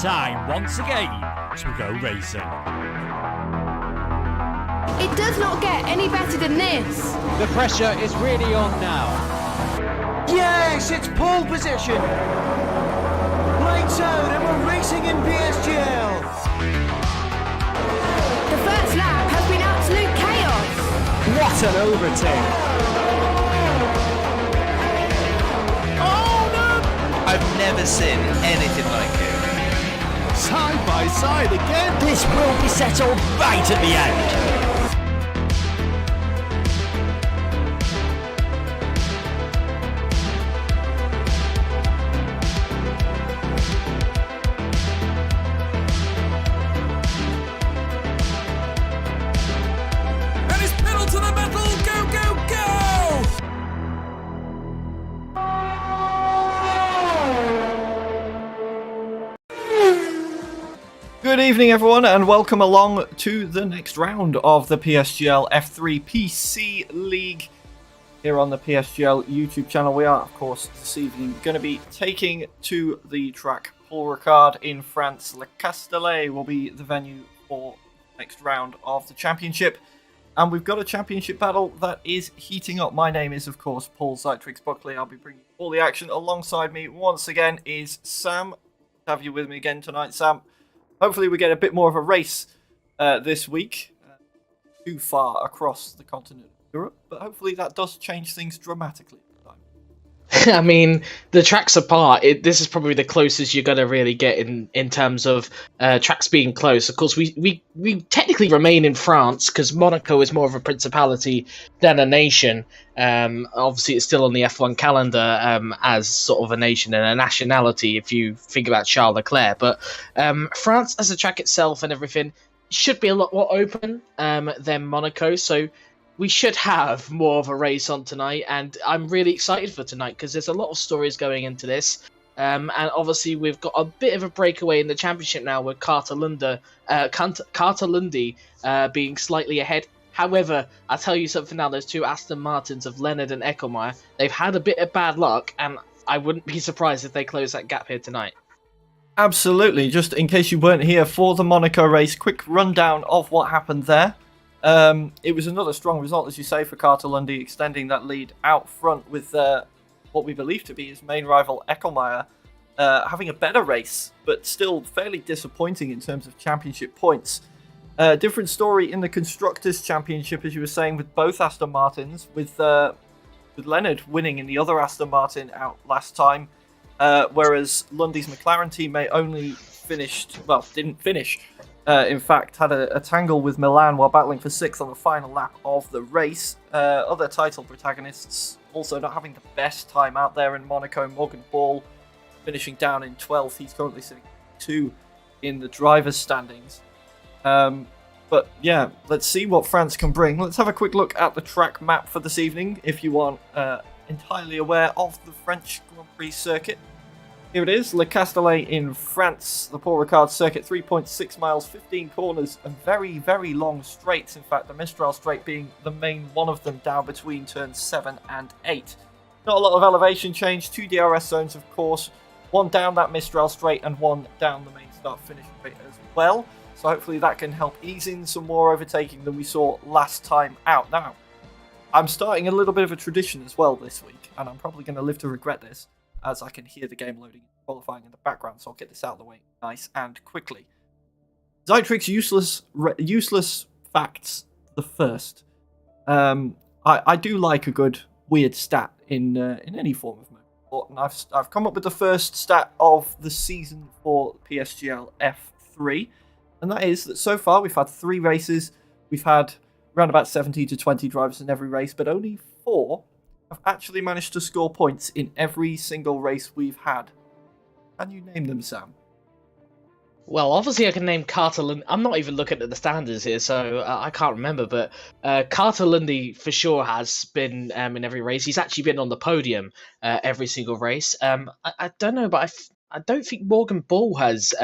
time once again to go racing. It does not get any better than this. The pressure is really on now. Yes, it's pole position. Lights out and we're racing in PSGL. The first lap has been absolute chaos. What an overtake. Oh no! I've never seen anything like it. Side by side again. This will be settled right at the end. Good evening, everyone, and welcome along to the next round of the PSGL F3 PC League here on the PSGL YouTube channel. We are, of course, this evening going to be taking to the track Paul Ricard in France. Le Castellet will be the venue for the next round of the championship, and we've got a championship battle that is heating up. My name is, of course, Paul Zytrix Buckley. I'll be bringing all the action. Alongside me once again is Sam. Good to have you with me again tonight, Sam. Hopefully we get a bit more of a race this week, too far across the continent of Europe, but hopefully that does change things dramatically. I mean, the tracks apart, this is probably the closest you're going to really get in terms of tracks being close. Of course, we technically remain in France because Monaco is more of a principality than a nation. Obviously, it's still on the F1 calendar as sort of a nation and a nationality if you think about Charles Leclerc. But France, as a track itself and everything, should be a lot more open than Monaco. So we should have more of a race on tonight, and I'm really excited for tonight because there's a lot of stories going into this. And obviously, we've got a bit of a breakaway in the championship now with Carter Lundy being slightly ahead. However, I'll tell you something now, those two Aston Martins of Leonard and Eckelmeyer, they've had a bit of bad luck, and I wouldn't be surprised if they close that gap here tonight. Absolutely. Just in case you weren't here for the Monaco race, quick rundown of what happened there. It was another strong result, as you say, for Carter Lundy, extending that lead out front with what we believe to be his main rival, Eckelmeyer, having a better race, but still fairly disappointing in terms of championship points. Different story in the Constructors' Championship, as you were saying, with both Aston Martins, with Leonard winning in the other Aston Martin out last time, whereas Lundy's McLaren teammate didn't finish. In fact, had a tangle with Milan while battling for 6th on the final lap of the race. Other title protagonists also not having the best time out there in Monaco. Morgan Ball finishing down in 12th. He's currently sitting 2 in the driver's standings. But yeah, let's see what France can bring. Let's have a quick look at the track map for this evening, if you aren't entirely aware of the French Grand Prix circuit. Here it is, Le Castellet in France, the Paul Ricard circuit, 3.6 miles, 15 corners, and very, very long straights. In fact, the Mistral straight being the main one of them down between turns 7 and 8. Not a lot of elevation change, 2 DRS zones, of course, one down that Mistral straight and one down the main start-finish straight as well. So hopefully that can help ease in some more overtaking than we saw last time out. Now, I'm starting a little bit of a tradition as well this week, and I'm probably going to live to regret this, as I can hear the game loading and qualifying in the background, so I'll get this out of the way nice and quickly. Zytrix useless facts the first. I do like a good weird stat in any form of motorsport, and I've come up with the first stat of the season for PSGL F3, and that is that so far we've had 3 races. We've had around about 70 to 20 drivers in every race, but only 4 have actually managed to score points in every single race we've had. Can you name them, Sam? Well, obviously I can name Carter Lundy. I'm not even looking at the standards here, so I can't remember, but Carter Lundy for sure has been in every race. He's actually been on the podium every single race. I don't know, but I don't think Morgan Ball has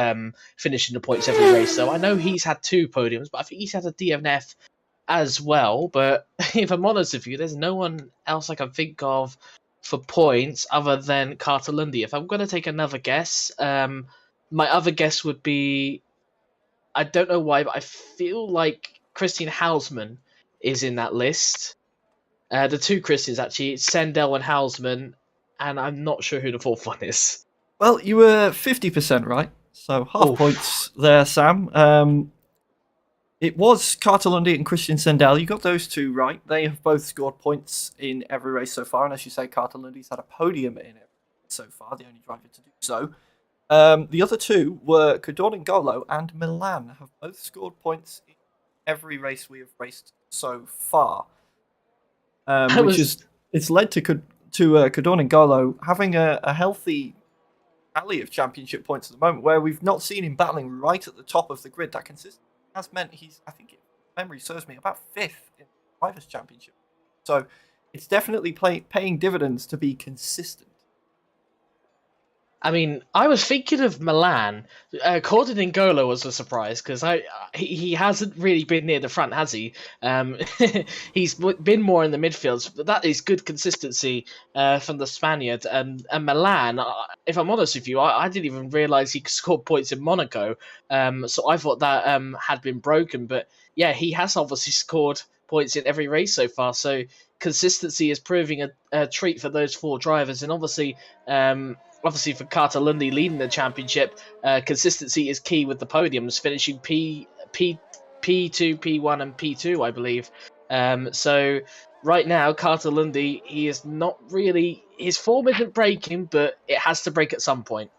finished in the points every race, so I know he's had 2 podiums, but I think he's had a DNF as well. But if I'm honest with you, there's no one else I can think of for points other than Carter Lundy. If I'm going to take another guess, My other guess would be, I don't know why, but I feel like Christian Hausmann is in that list. The two Christians, actually, Sendel and Hausmann, and I'm not sure who the fourth one is. Well, you were 50% right, so half Oof. points there, Sam. It was Carter Lundy and Christian Sendel. You got those two right. They have both scored points in every race so far, and as you say, Carter Lundy's had a podium in it so far, the only driver to do so. The other two were Cadorningolo and Milan, have both scored points in every race we have raced so far. It's led to Cadorningolo having a healthy tally of championship points at the moment, where we've not seen him battling right at the top of the grid. That consistency has meant he's, I think, if memory serves me, about 5th in the Drivers' Championship. So it's definitely paying dividends to be consistent. I mean, I was thinking of Milan. Cordon was a surprise because he hasn't really been near the front, has he? He's been more in the midfield, but that is good consistency from the Spaniard. And Milan, if I'm honest with you, I didn't even realise he scored points in Monaco. So I thought that had been broken. But yeah, he has obviously scored points in every race so far. So consistency is proving a treat for those four drivers, and obviously for Carter Lundy leading the championship, consistency is key with the podiums, finishing P2, P1, and P2, I believe. So right now, Carter Lundy, he is not really, his form isn't breaking, but it has to break at some point.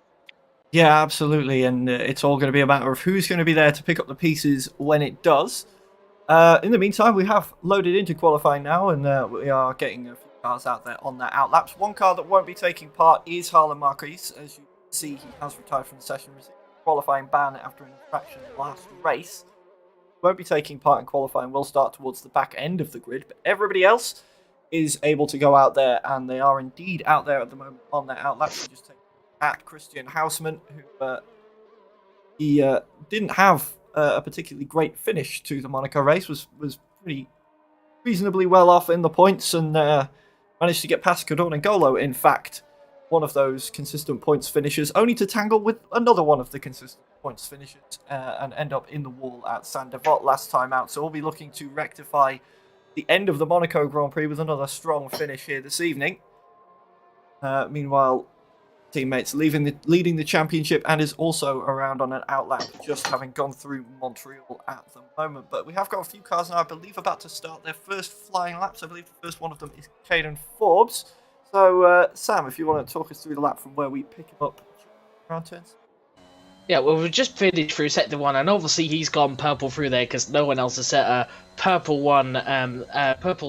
Yeah, absolutely, and it's all going to be a matter of who's going to be there to pick up the pieces when it does. In the meantime, we have loaded into qualifying now, and we are getting a few cars out there on their outlaps. One car that won't be taking part is Harlan Marquis. As you can see, he has retired from the session, receiving a qualifying ban after an infraction last race. Won't be taking part in qualifying, will start towards the back end of the grid, but everybody else is able to go out there, and they are indeed out there at the moment on their outlaps. We just take at Christian Hausmann, who he didn't have a particularly great finish to the Monaco race, was pretty reasonably well off in the points, and managed to get past Cadorningolo, in fact, one of those consistent points finishers, only to tangle with another one of the consistent points finishers and end up in the wall at Saint-Devote last time out. So we'll be looking to rectify the end of the Monaco Grand Prix with another strong finish here this evening. Meanwhile, teammates leading the championship and is also around on an outlap, just having gone through Montreal at the moment. But we have got a few cars now, I believe, about to start their first flying laps. I believe the first one of them is Caden Forbes. So, Sam, if you want to talk us through the lap from where we pick him up around turns. Yeah, well, we've just finished through Sector 1, and obviously he's gone purple through there because no one else has set a purple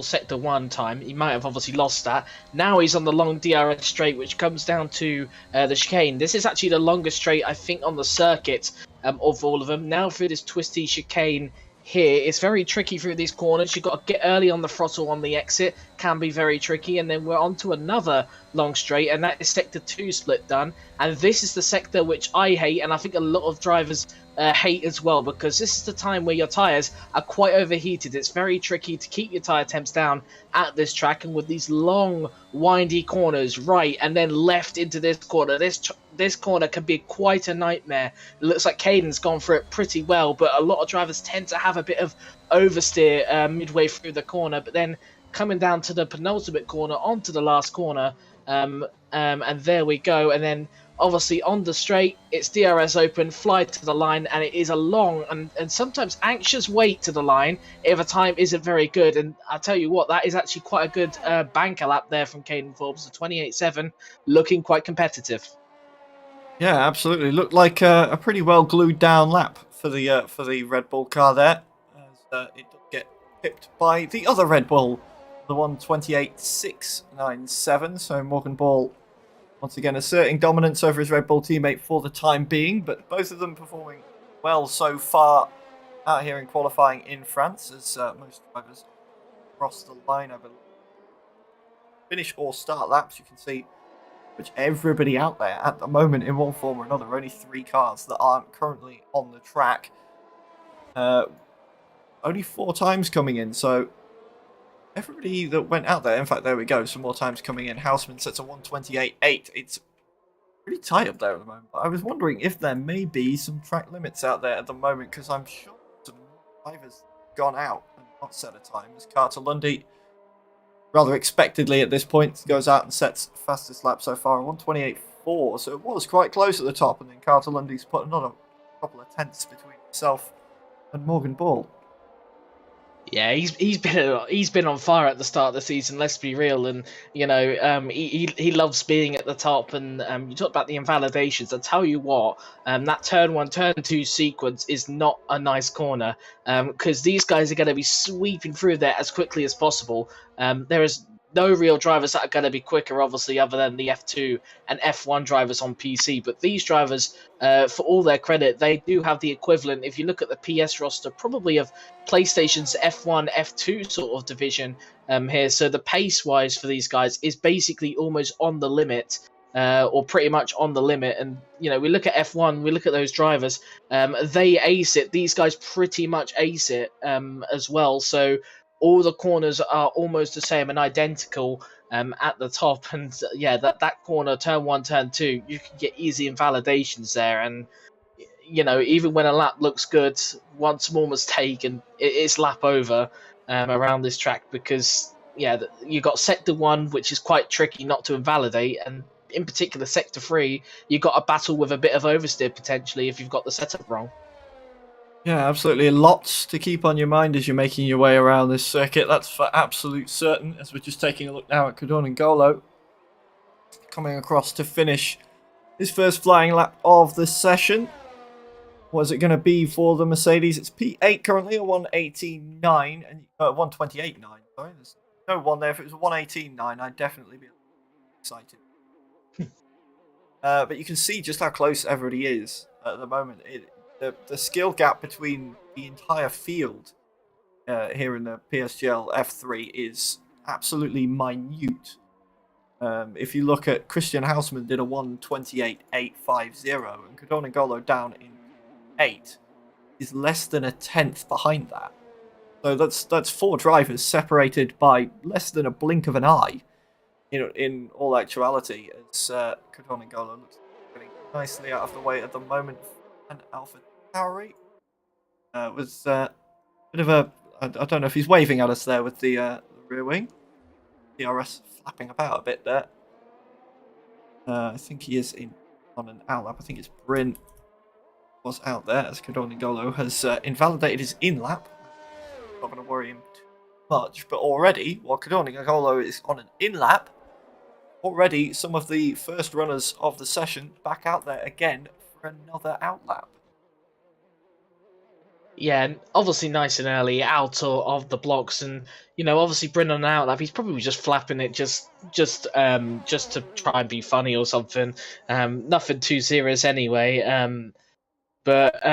Sector 1 time. He might have obviously lost that. Now he's on the long DRS straight, which comes down to the chicane. This is actually the longest straight, I think, on the circuit of all of them. Now through this twisty chicane here, it's very tricky through these corners. You've got to get early on the throttle on the exit, can be very tricky, and then we're on to another long straight, and that is Sector 2 split done. And this is the sector which I hate, and I think a lot of drivers hate as well, because this is the time where your tyres are quite overheated. It's very tricky to keep your tyre temps down at this track, and with these long windy corners, right and then left into this corner, this corner can be quite a nightmare. It looks like Caden's gone for it pretty well, but a lot of drivers tend to have a bit of oversteer midway through the corner, but then coming down to the penultimate corner onto the last corner, and there we go. And then obviously on the straight, it's DRS open, fly to the line, and it is a long and sometimes anxious wait to the line if a time isn't very good. And I'll tell you what, that is actually quite a good banker lap there from Caden Forbes, the 28.7, looking quite competitive. Yeah, absolutely. Looked like a pretty well glued down lap for the Red Bull car there, as it did get pipped by the other Red Bull, the 1:28.697. So Morgan Ball once again asserting dominance over his Red Bull teammate for the time being, but both of them performing well so far out here in qualifying in France, as most drivers cross the line, I believe. Finish or start laps, you can see which everybody out there at the moment in one form or another. Only 3 cars that aren't currently on the track. Only 4 times coming in, so everybody that went out there, in fact, there we go, some more times coming in. Hausmann sets a 1:28.8. It's pretty tight up there at the moment. But I was wondering if there may be some track limits out there at the moment, because I'm sure some drivers gone out and not set a time. As Carter Lundy, rather expectedly at this point, goes out and sets fastest lap so far, 1:28.4. So it was quite close at the top, and then Carter Lundy's put another couple of tenths between himself and Morgan Ball. Yeah, he's been on fire at the start of the season. Let's be real, and he loves being at the top. And you talk about the invalidations. I tell you what, that turn 1, turn 2 sequence is not a nice corner, because these guys are going to be sweeping through there as quickly as possible. There is no real drivers that are going to be quicker, obviously, other than the F2 and F1 drivers on PC. But these drivers, for all their credit, they do have the equivalent, if you look at the PS roster, probably of PlayStation's F1, F2 sort of division here. So the pace-wise for these guys is basically almost on the limit, or pretty much on the limit. And, we look at F1, we look at those drivers, they ace it. These guys pretty much ace it as well. So all the corners are almost the same and identical at the top. And yeah, that corner, turn 1, turn 2, you can get easy invalidations there. And, even when a lap looks good, one small mistake and it's lap over around this track, because, you got sector 1, which is quite tricky not to invalidate. And in particular, sector 3, you got a battle with a bit of oversteer potentially if you've got the setup wrong. Yeah, absolutely. Lots to keep on your mind as you're making your way around this circuit. That's for absolute certain. As we're just taking a look now at Cadornangolo, coming across to finish his first flying lap of the session. What is it going to be for the Mercedes? It's P8 currently, a 1:18.9 and 1:28.9. Sorry, there's no one there. If it was a 1:18.9, I'd definitely be excited. But you can see just how close everybody is at the moment. The skill gap between the entire field here in the PSGL F3 is absolutely minute. If you look at Christian Hausmann did a 1:28.850 and Cadornangolo down in 8 is less than a tenth behind that. So that's 4 drivers separated by less than a blink of an eye. In all actuality, as Cadornangolo looks getting nicely out of the way at the moment, and Alpha Tauri was a bit of a... I don't know if he's waving at us there with the rear wing. DRS flapping about a bit there. I think he is on an outlap. I think it's Bryn was out there, as Cadornangolo has invalidated his in-lap. Not going to worry him too much, but already, while Cadornangolo is on an in-lap, already some of the first runners of the session back out there again for another outlap. Yeah, and obviously nice and early out of the blocks, and obviously Bryn on an outlap, he's probably just flapping it just to try and be funny or something. Nothing too serious anyway. But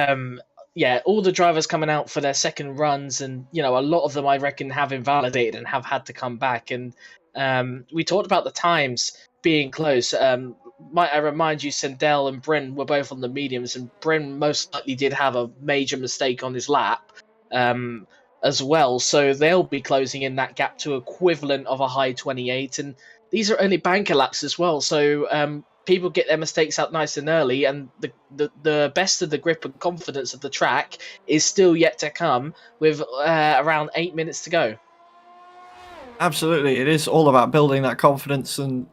all the drivers coming out for their second runs, and a lot of them I reckon have invalidated and have had to come back. And we talked about the times being close. Might I remind you, Sendell and Bryn were both on the mediums, and Bryn most likely did have a major mistake on his lap as well. So they'll be closing in that gap to equivalent of a high 28. And these are only banker laps as well. So people get their mistakes out nice and early, and the best of the grip and confidence of the track is still yet to come, with around 8 minutes to go. Absolutely, it is all about building that confidence, and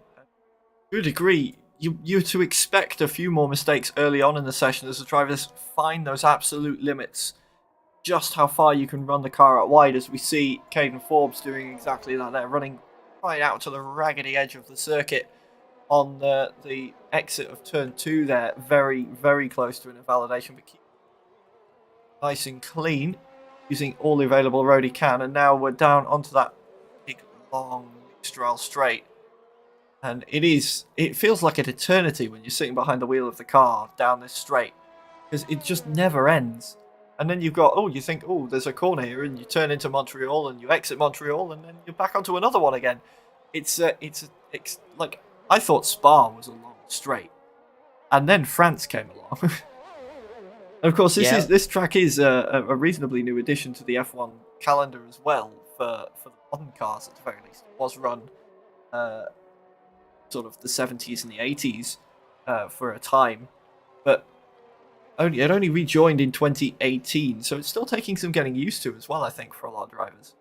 to a degree, you're to expect a few more mistakes early on in the session as the drivers find those absolute limits, just how far you can run the car out wide, as we see Caden Forbes doing exactly that. They're running right out to the raggedy edge of the circuit on the exit of turn 2 there, very, very close to an invalidation, but keep nice and clean, using all the available road he can. And now we're down onto that big, long Mistral straight. And it feels like an eternity when you're sitting behind the wheel of the car down this straight, because it just never ends. And then you think, there's a corner here, and you turn into Montreal, and you exit Montreal, and then you're back onto another one again. It's like, I thought Spa was a long straight, and then France came along. And of course, this track is a reasonably new addition to the F1 calendar as well, for the modern cars at the very least. It was run sort of the 70s and the 80s for a time, but it only rejoined in 2018, so it's still taking some getting used to as well, I think, for a lot of drivers.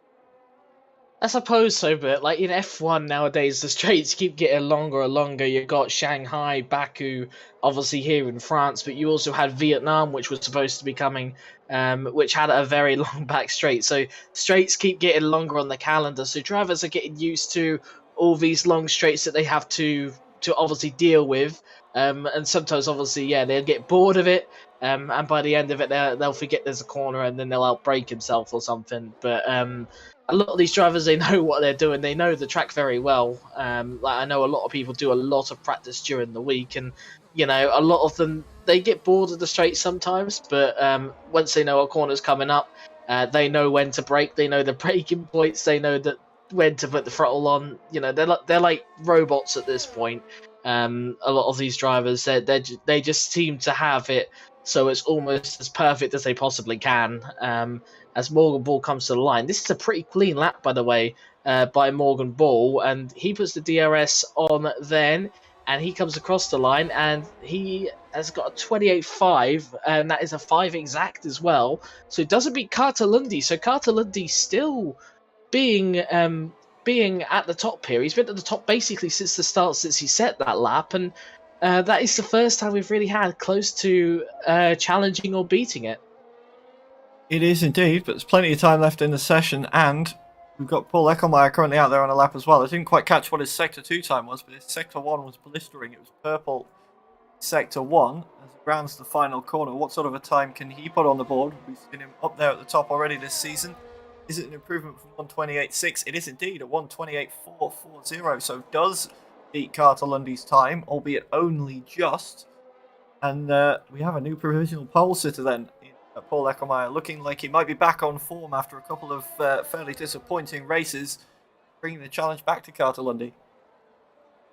I suppose so, but like in F1 nowadays, the straights keep getting longer and longer. You got Shanghai, Baku, obviously here in France, but you also had Vietnam, which was supposed to be coming, which had a very long back straight. So straights keep getting longer on the calendar. So drivers are getting used to all these long straights that they have to obviously deal with. And sometimes, obviously, yeah, they'll get bored of it. And by the end of it, they'll forget there's a corner and then they'll outbrake himself or something. But a lot of these drivers, they know what they're doing. They know the track very well. Like I know a lot of people do a lot of practice during the week, and you know, a lot of them, they get bored of the straight sometimes. But once they know a corner's coming up, they know when to brake. They know the braking points. They know that when to put the throttle on. You know, they're like robots at this point. A lot of these drivers, they just seem to have it so it's almost as perfect as they possibly can. As Morgan Ball comes to the line, this is a pretty clean lap, by the way, by Morgan Ball, and he puts the DRS on then, and he comes across the line, and he has got a 28.5, and that is a 5 exact as well. So it doesn't beat Carter Lundy. So Carter Lundy still being at the top here. He's been at the top basically since the start, since he set that lap, and that is the first time we've really had close to challenging or beating it. It is indeed, but there's plenty of time left in the session, and we've got Paul Eckelmeyer currently out there on a lap as well. I didn't quite catch what his Sector 2 time was, but his Sector 1 was blistering. It was purple Sector 1 as he rounds the final corner. What sort of a time can he put on the board? We've seen him up there at the top already this season. Is it an improvement from 128.6? It is indeed a 128.440, so does beat Carter Lundy's time, albeit only just. And we have a new provisional pole sitter then. Paul Eckelmeyer looking like he might be back on form after a couple of fairly disappointing races, bringing the challenge back to Carter Lundy.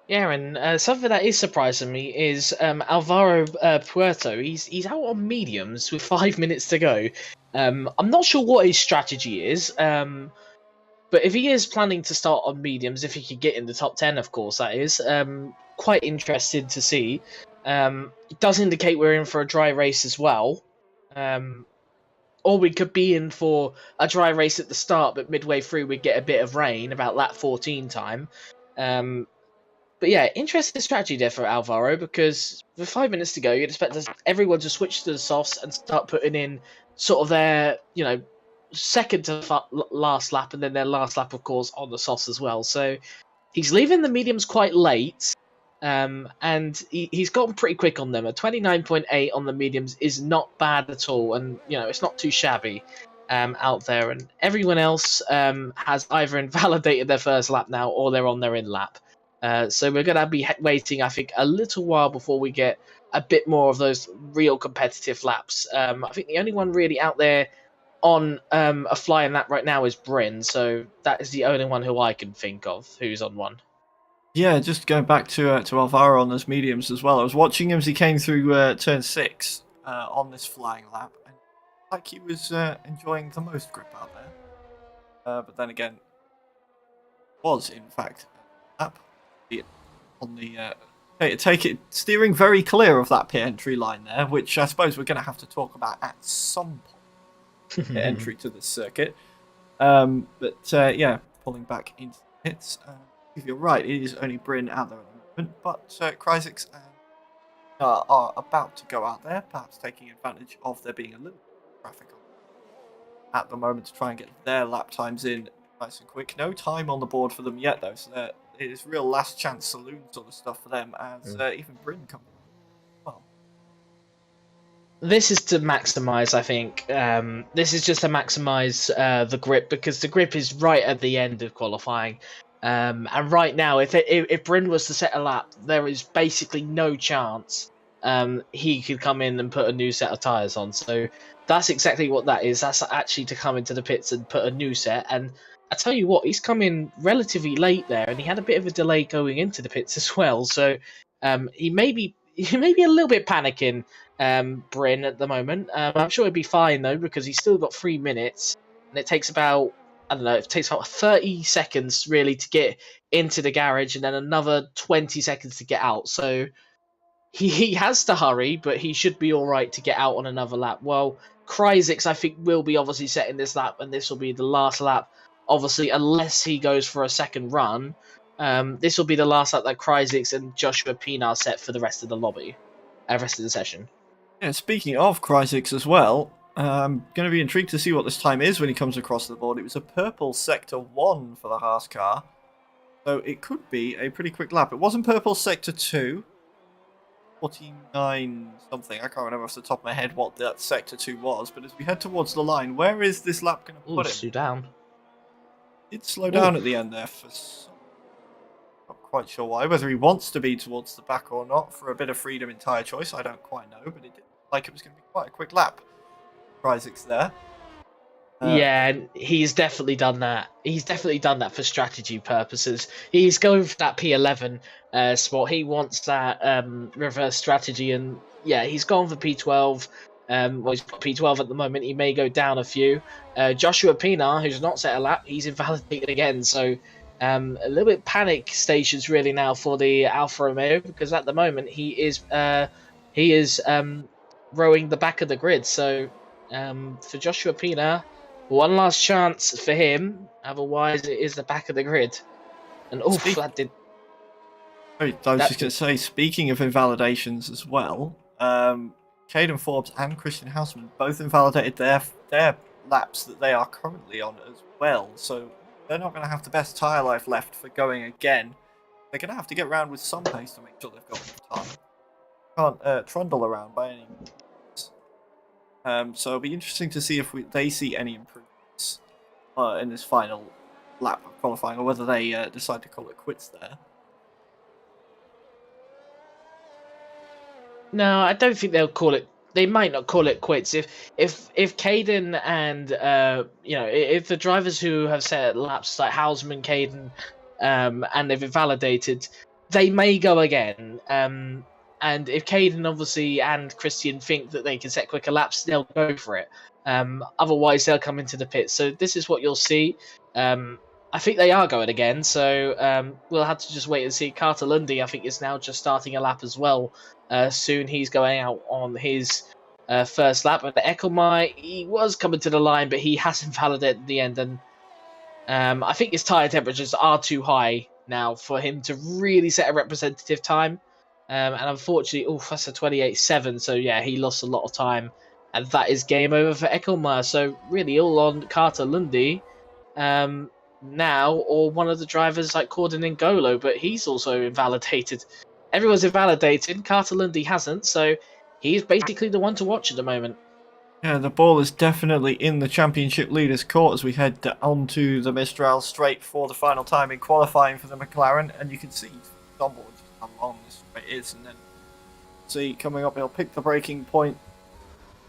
Yeah, and something that is surprising me is Alvaro Puerto. He's out on mediums with 5 minutes to go. I'm not sure what his strategy is, but if he is planning to start on mediums, if he could get in the top 10, of course, that is, quite interested to see. It does indicate we're in for a dry race as well. Or we could be in for a dry race at the start, but midway through we'd get a bit of rain, about lap 14 time. But yeah, interesting strategy there for Alvaro, because with 5 minutes to go, you'd expect everyone to switch to the softs and start putting in sort of their, you know, second to last lap, and then their last lap, of course, on the softs as well. So he's leaving the mediums quite late. And he's gotten pretty quick on them. A 29.8 on the mediums is not bad at all, and you know it's not too shabby out there. And everyone else has either invalidated their first lap now, or they're on their in lap. So we're gonna be waiting, I think, a little while before we get a bit more of those real competitive laps. I think the only one really out there on a flying lap right now is Bryn. So that is the only one who I can think of who's on one. Yeah, just going back to Alvaro on those mediums as well. I was watching him as he came through turn 6 on this flying lap, and like he was enjoying the most grip out there. But then again, was in fact lap on the steering very clear of that pit entry line there, which I suppose we're going to have to talk about at some point. Entry to the circuit, yeah, pulling back into the pits. If you're right, it is only Bryn out there at the moment, but Kryzix are about to go out there, perhaps taking advantage of there being a little traffic on at the moment to try and get their lap times in nice and quick. No time on the board for them yet, though, so it is real last chance saloon sort of stuff for them, as even Bryn comes well. This is to maximise, I think. This is just to maximise the grip, because the grip is right at the end of qualifying. And right now, if Bryn was to set a lap, there is basically no chance he could come in and put a new set of tyres on. So that's exactly what that is. That's actually to come into the pits and put a new set. And I tell you what, he's come in relatively late there, and he had a bit of a delay going into the pits as well. So he may be a little bit panicking, Bryn, at the moment. I'm sure he'll be fine though, because he's still got 3 minutes, and it takes about, I don't know, it takes about 30 seconds really to get into the garage, and then another 20 seconds to get out. So he has to hurry, but he should be all right to get out on another lap. Well, Kryzix, I think, will be obviously setting this lap, and this will be the last lap, obviously, unless he goes for a second run. This will be the last lap that Kryzix and Joshua Pinar set for the rest of the lobby, rest of the session. Yeah, speaking of Kryzix as well, I'm going to be intrigued to see what this time is when he comes across the board. It was a purple sector 1 for the Haas car, so it could be a pretty quick lap. It wasn't purple sector 2, 49 something. I can't remember off the top of my head what that sector 2 was, but as we head towards the line, where is this lap going to put him? Slow down. It slowed down at the end there for some... Not quite sure why. Whether he wants to be towards the back or not for a bit of freedom in tyre choice, I don't quite know, but it did look like it was going to be quite a quick lap. Kryzix there. Yeah, and he's definitely done that. He's definitely done that for strategy purposes. He's going for that P11 spot. He wants that reverse strategy, and yeah, he's gone for P12. Well, he's got P12 at the moment. He may go down a few. Joshua Pinar, who's not set a lap, he's invalidated again. So a little bit panic stations really now for the Alfa Romeo, because at the moment he is rowing the back of the grid. So for Joshua Pinar, one last chance for him. Otherwise, it is the back of the grid. And that did. I was just going to say, speaking of invalidations as well, Caden Forbes and Christian Hausman both invalidated their laps that they are currently on as well. So they're not going to have the best tyre life left for going again. They're going to have to get around with some pace to make sure they've got enough time. Can't trundle around by any means. So it'll be interesting to see if they see any improvements in this final lap of qualifying, or whether they decide to call it quits there. No, I don't think they'll call it. They might not call it quits if Caden and if the drivers who have set laps like Hausman, Caden, and they've invalidated, they may go again. And if Caden obviously and Christian think that they can set quicker laps, they'll go for it. Otherwise, they'll come into the pits. So this is what you'll see. I think they are going again. So we'll have to just wait and see. Carter Lundy, I think, is now just starting a lap as well. Soon he's going out on his first lap. And Eckelmeyer, he was coming to the line, but he has invalidated at the end. And I think his tyre temperatures are too high now for him to really set a representative time. And unfortunately, that's a 28.7, so yeah, he lost a lot of time. And that is game over for Eckelmeyer. So really all on Carter Lundy now, or one of the drivers like Corden N'Golo, but he's also invalidated. Everyone's invalidated, Carter Lundy hasn't, so he's basically the one to watch at the moment. Yeah, the ball is definitely in the championship leaders' court as we head onto the Mistral straight for the final time in qualifying for the McLaren, and you can see on board just how long this straight is, and then see coming up he'll pick the braking point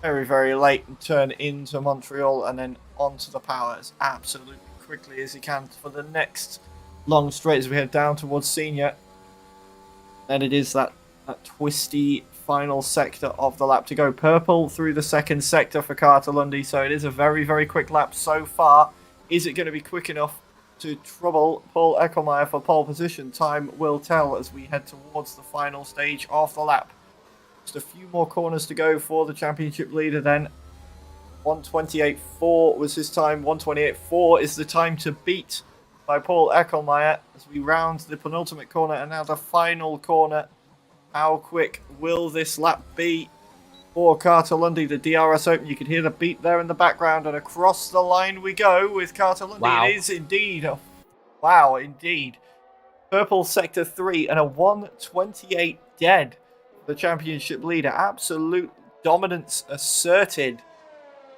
very, very late and turn into Montreal and then onto the power as absolutely quickly as he can for the next long straight as we head down towards Senior. And it is that twisty final sector of the lap to go. Purple through the second sector for Carter Lundy, so it is a very, very quick lap so far. Is it going to be quick enough to trouble Paul Eckelmeyer for pole position? Time will tell as we head towards the final stage of the lap. Just a few more corners to go for the championship leader then. 1:28.4 was his time. 1:28.4 is the time to beat by Paul Eckelmeyer as we round the penultimate corner and now the final corner. How quick will this lap be for Carter Lundy? The DRS Open, you can hear the beat there in the background, and across the line we go with Carter Lundy. Wow. It is indeed. Wow, indeed. Purple Sector 3 and a 1:28 dead. The championship leader. Absolute dominance asserted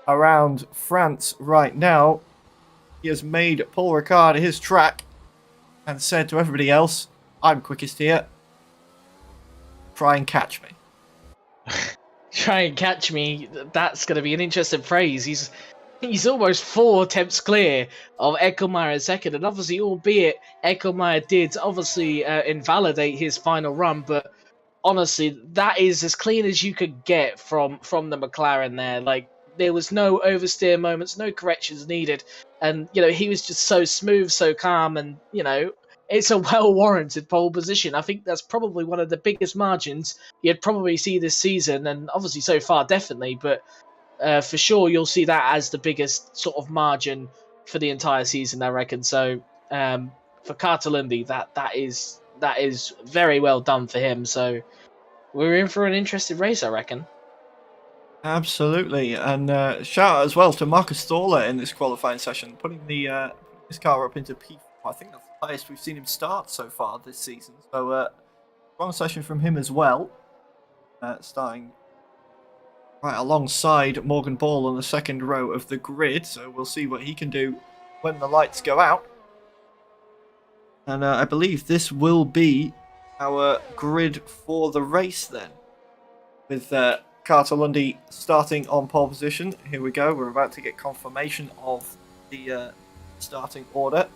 around France right now. He has made Paul Ricard his track and said to everybody else, I'm quickest here. Try and catch me. Try and catch me. That's going to be an interesting phrase. He's almost 4 attempts clear of Eckelmeyer in second, and obviously, albeit Eckelmeyer did obviously invalidate his final run, but honestly, that is as clean as you could get from the McLaren there. Like, there was no oversteer moments, no corrections needed, and he was just so smooth, so calm, and it's a well-warranted pole position. I think that's probably one of the biggest margins you'd probably see this season, and obviously so far, definitely. But for sure, you'll see that as the biggest sort of margin for the entire season, I reckon. So for Cartalundi, that is very well done for him. So we're in for an interesting race, I reckon. Absolutely, and shout out as well to Marcus Thorler in this qualifying session, putting his car up into P4. I think that's the highest we've seen him start so far this season. So strong session from him as well, starting right alongside Morgan Ball on the second row of the grid. So we'll see what he can do when the lights go out. And I believe this will be our grid for the race then, with Cartalundi starting on pole position. Here we go. We're about to get confirmation of the starting order.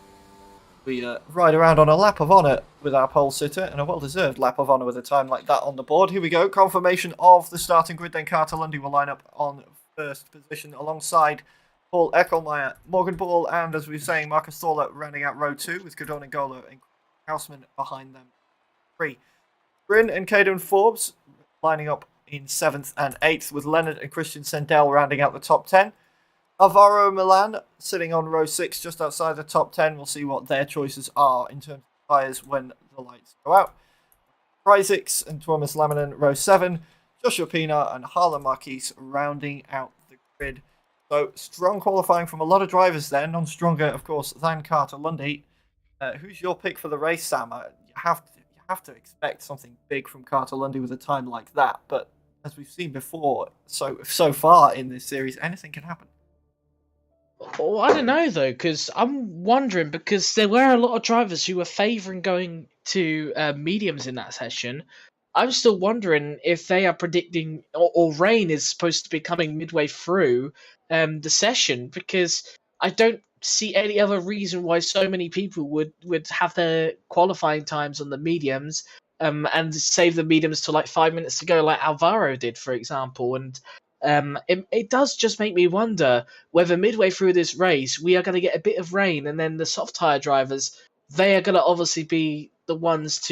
We ride around on a lap of honour with our pole sitter, and a well-deserved lap of honour with a time like that on the board. Here we go. Confirmation of the starting grid. Then Cartalundi will line up on first position alongside Paul Eckelmeyer, Morgan Ball, and as we were saying, Marcus Thorler rounding out row 2 with Godon and Golo and Houseman behind them. 3. Bryn and Caden Forbes lining up in 7th and 8th, with Leonard and Christian Sendell rounding out the top 10. Alvaro Milan sitting on row 6 just outside the top 10. We'll see what their choices are in terms of tyres when the lights go out. Isaacs and Thomas Laminen row 7. Joshua Pina and Harlan Marquise rounding out the grid. So strong qualifying from a lot of drivers there. None stronger, of course, than Cartalundi. Who's your pick for the race, Sam? You have to expect something big from Cartalundi with a time like that. But as we've seen before, so far in this series, anything can happen. Well, I don't know though, because I'm wondering, because there were a lot of drivers who were favouring going to mediums in that session. I'm still wondering if they are predicting, or rain is supposed to be coming midway through the session, because I don't see any other reason why so many people would have their qualifying times on the mediums and save the mediums to like 5 minutes to go, like Alvaro did, for example. And it does just make me wonder whether midway through this race we are going to get a bit of rain, and then the soft tyre drivers, they are going to obviously be the ones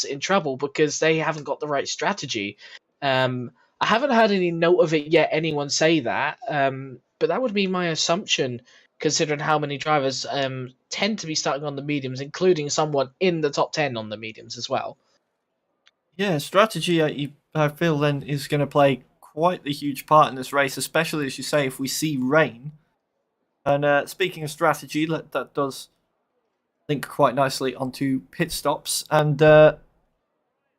in trouble because they haven't got the right strategy. I haven't heard any note of it yet, anyone say that, but that would be my assumption, considering how many drivers tend to be starting on the mediums, including someone in the top 10 on the mediums as well. Yeah, strategy, I feel, then is going to play quite the huge part in this race, especially, as you say, if we see rain. And speaking of strategy, that does link quite nicely onto pit stops. And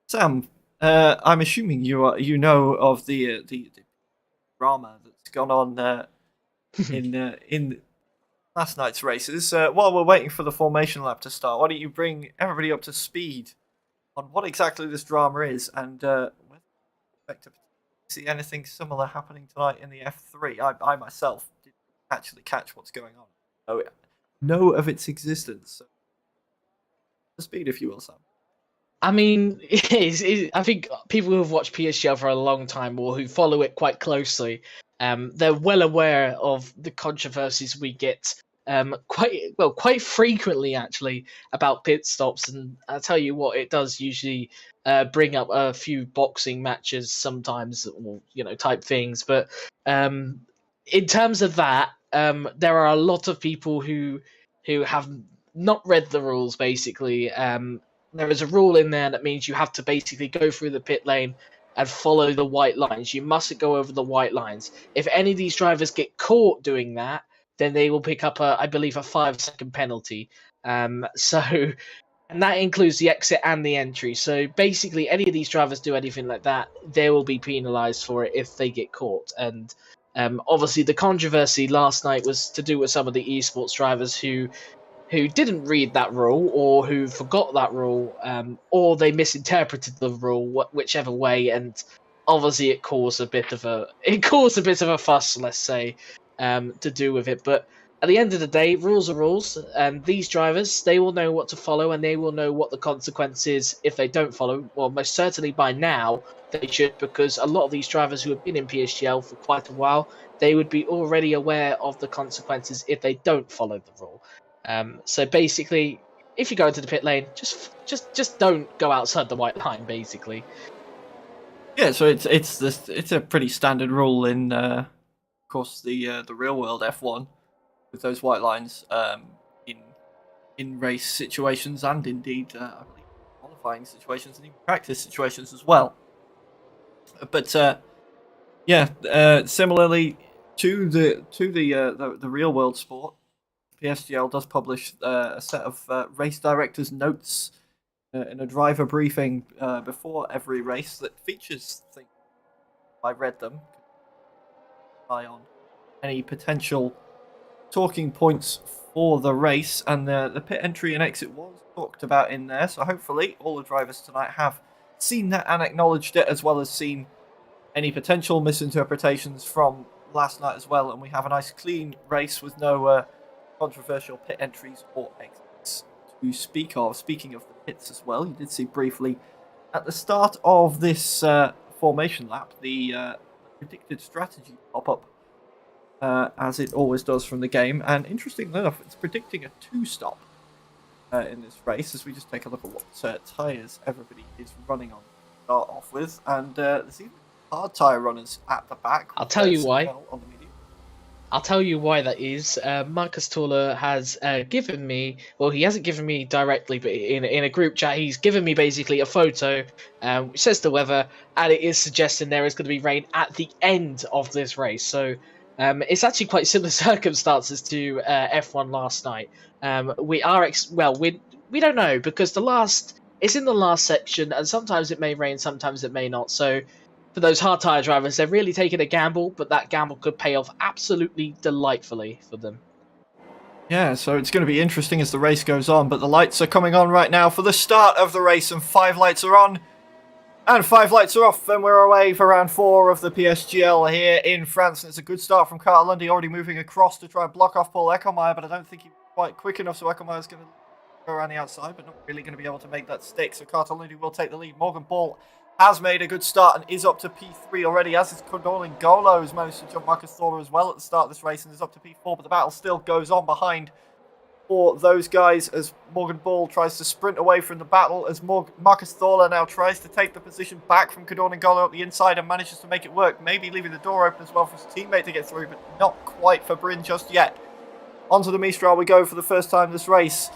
Sam, I'm assuming you know of the drama that's gone on in last night's races. While we're waiting for the formation lap to start, why don't you bring everybody up to speed on what exactly this drama is, and whether you expect to see anything similar happening tonight in the F3. I myself didn't actually catch what's going on. So know of its existence. So, to speed, if you will, Sam. I mean, I think people who have watched PSGL for a long time, or who follow it quite closely, they're well aware of the controversies we get quite frequently, actually, about pit stops. And I tell you what, it does usually bring up a few boxing matches sometimes, or type things. But in terms of that, there are a lot of people who have not read the rules. Basically, there is a rule in there that means you have to basically go through the pit lane and follow the white lines. You mustn't go over the white lines. If any of these drivers get caught doing that, then they will pick up I believe a 5-second penalty. And that includes the exit and the entry. So basically, any of these drivers do anything like that, they will be penalised for it if they get caught. And obviously, the controversy last night was to do with some of the esports drivers who didn't read that rule, or who forgot that rule, or they misinterpreted the rule, whichever way. And obviously, it caused a bit of a fuss, let's say, to do with it. But at the end of the day, rules are rules, and these drivers, they will know what to follow, and they will know what the consequence is if they don't follow. Well, most certainly by now they should, because a lot of these drivers who have been in PSGL for quite a while, they would be already aware of the consequences if they don't follow the rule. So basically, if you go into the pit lane, just don't go outside the white line, basically. Yeah, so it's a pretty standard rule in, of course, the real world F1 with those white lines in race situations and indeed I believe qualifying situations and even practice situations as well. But similarly to the real world sport, PSGL does publish a set of race directors' notes in a driver briefing before every race that features things. I read them. Eye on any potential talking points for the race, and the pit entry and exit was talked about in there. So hopefully all the drivers tonight have seen that and acknowledged it, as well as seen any potential misinterpretations from last night as well. And we have a nice clean race with no controversial pit entries or exits to speak of. Speaking of the pits as well, you did see briefly at the start of this formation lap the predicted strategy pop up, as it always does from the game. And interestingly enough, it's predicting a 2-stop in this race, as we just take a look at what tyres everybody is running on to start off with. And there's even hard tyre runners at the back. I'll tell you why. On the medium. I'll tell you why that is. Marcus Toller has given me, well, he hasn't given me directly, but in a group chat, he's given me basically a photo which says the weather, and it is suggesting there is going to be rain at the end of this race. So it's actually quite similar circumstances to F1 last night. We don't know, because it's in the last section, and sometimes it may rain, sometimes it may not. So for those hard tyre drivers, they're really taking a gamble, but that gamble could pay off absolutely delightfully for them. Yeah, so it's going to be interesting as the race goes on, but the lights are coming on right now for the start of the race, and 5 lights are on, and 5 lights are off, and we're away for round 4 of the PSGL here in France. And it's a good start from Carter Lundy, already moving across to try and block off Paul Eckelmeyer, but I don't think he's quite quick enough, so Eckelmeyer's going to go around the outside, but not really going to be able to make that stick, so Carter Lundy will take the lead. Morgan Paul has made a good start and is up to P3 already, as is Condorling Golo, who's managed to jump Marcus Thorler as well at the start of this race and is up to P4, but the battle still goes on behind for those guys as Morgan Ball tries to sprint away from the battle, as Marcus Thorler now tries to take the position back from Condorling Golo up the inside and manages to make it work, maybe leaving the door open as well for his teammate to get through, but not quite for Bryn just yet. Onto the Mistral we go for the first time this race.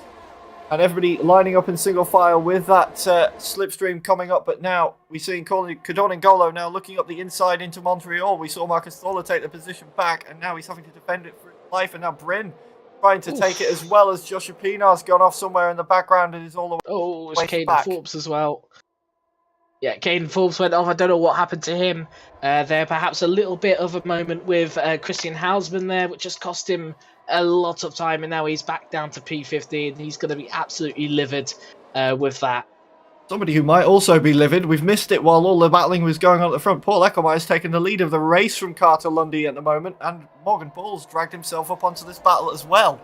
And everybody lining up in single file with that slipstream coming up. But now we're seeing Condorling Golo now looking up the inside into Montreal. We saw Marcus Thorler take the position back, and now he's having to defend it for his life. And now Bryn trying to take it, as well as Joshua Pinar's gone off somewhere in the background and is all the way it's Caden Forbes as well. Yeah, Caden Forbes went off. I don't know what happened to him. There perhaps a little bit of a moment with Christian Hausman there, which just cost him a lot of time, and now he's back down to P50, and he's going to be absolutely livid with that. Somebody who might also be livid, we've missed it while all the battling was going on at the front. Paul Eckelmeyer's taken the lead of the race from Carter Lundy at the moment, and Morgan Paul's dragged himself up onto this battle as well.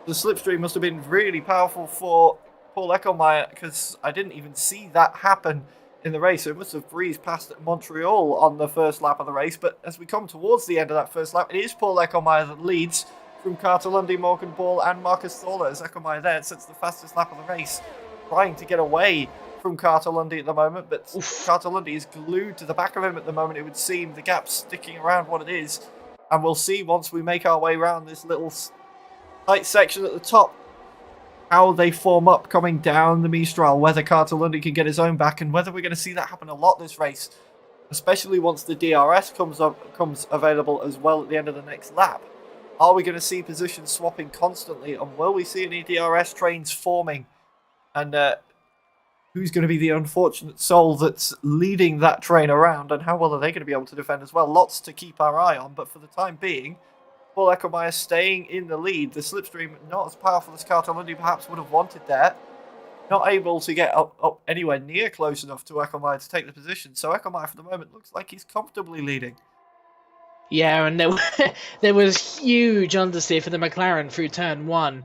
The slipstream must have been really powerful for Paul Eckelmeyer, because I didn't even see that happen in the race. So it must have breezed past Montreal on the first lap of the race, but as we come towards the end of that first lap, it is Paul Eckelmeyer that leads from Carter Lundy, Morgan Ball and Marcus Thorler, as Eckelmeyer there sets the fastest lap of the race, trying to get away from Carter Lundy at the moment, but Carter Lundy is glued to the back of him at the moment, it would seem. The gap's sticking around what it is, and we'll see once we make our way around this little tight section at the top how they form up coming down the Mistral, whether Carter Lundy can get his own back, and whether we're going to see that happen a lot this race, especially once the DRS comes available as well at the end of the next lap. Are we going to see positions swapping constantly, and will we see any DRS trains forming? And who's going to be the unfortunate soul that's leading that train around, and how well are they going to be able to defend as well? Lots to keep our eye on, but for the time being, Paul Eckelmeyer staying in the lead. The slipstream not as powerful as Carter Lundy perhaps would have wanted there. Not able to get up anywhere near close enough to Eckelmeyer to take the position. So Eckelmeyer for the moment looks like he's comfortably leading. Yeah, and there was huge understeer for the McLaren through turn 1.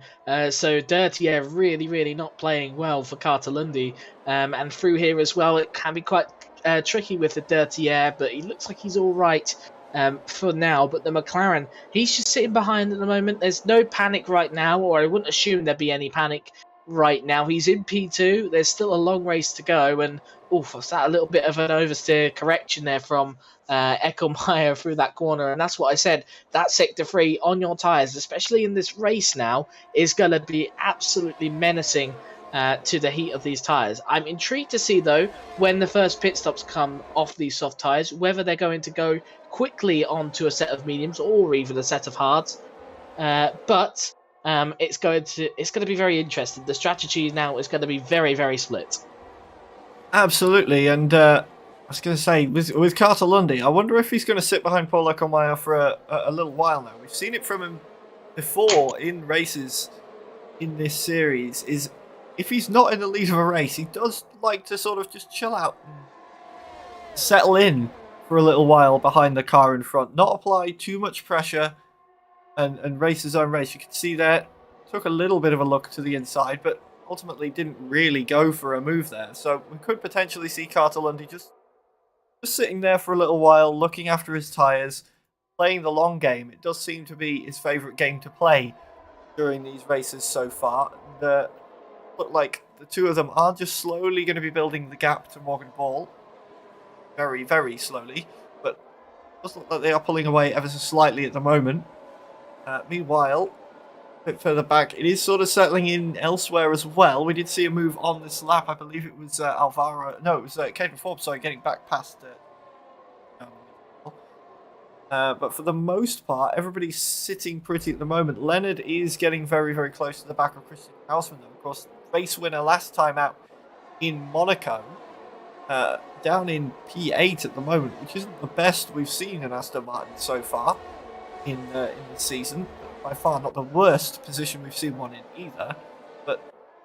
So Dirty Air really not playing well for Carter Lundy. And through here as well, it can be quite tricky with the Dirty Air, but he looks like he's all right for now. But the McLaren, he's just sitting behind at the moment. There's no panic right now, or I wouldn't assume there'd be any panic right now. He's in P2. There's still a long race to go, and was that a little bit of an oversteer correction there from Eckelmeyer through that corner? And that's what I said. That sector 3 on your tyres, especially in this race now, is going to be absolutely menacing to the heat of these tyres. I'm intrigued to see, though, when the first pit stops come off these soft tyres, whether they're going to go quickly onto a set of mediums or even a set of hards. But it's going to be very interesting. The strategy now is going to be very, very split. Absolutely, and I was going to say, with Carter Lundy, I wonder if he's going to sit behind Paul Lecomaya for a little while now. We've seen it from him before in races in this series, is if he's not in the lead of a race, he does like to sort of just chill out and settle in for a little while behind the car in front, not apply too much pressure and race his own race. You can see there, took a little bit of a look to the inside, but ultimately didn't really go for a move there. So we could potentially see Carter Lundy just sitting there for a little while, looking after his tyres, playing the long game. It does seem to be his favourite game to play during these races so far. And look like the two of them are just slowly going to be building the gap to Morgan Ball. Very, very slowly. But it does look like they are pulling away ever so slightly at the moment. Meanwhile, a bit further back, it is sort of settling in elsewhere as well. We did see a move on this lap. I believe it was Alvaro. No, it was Caden Forbes, sorry, getting back past but for the most part, everybody's sitting pretty at the moment. Leonard is getting very, very close to the back of Christian Hausman, though. Of course, race winner last time out in Monaco, down in P8 at the moment, which isn't the best we've seen in Aston Martin so far in the season. By far not the worst position we've seen one in either. But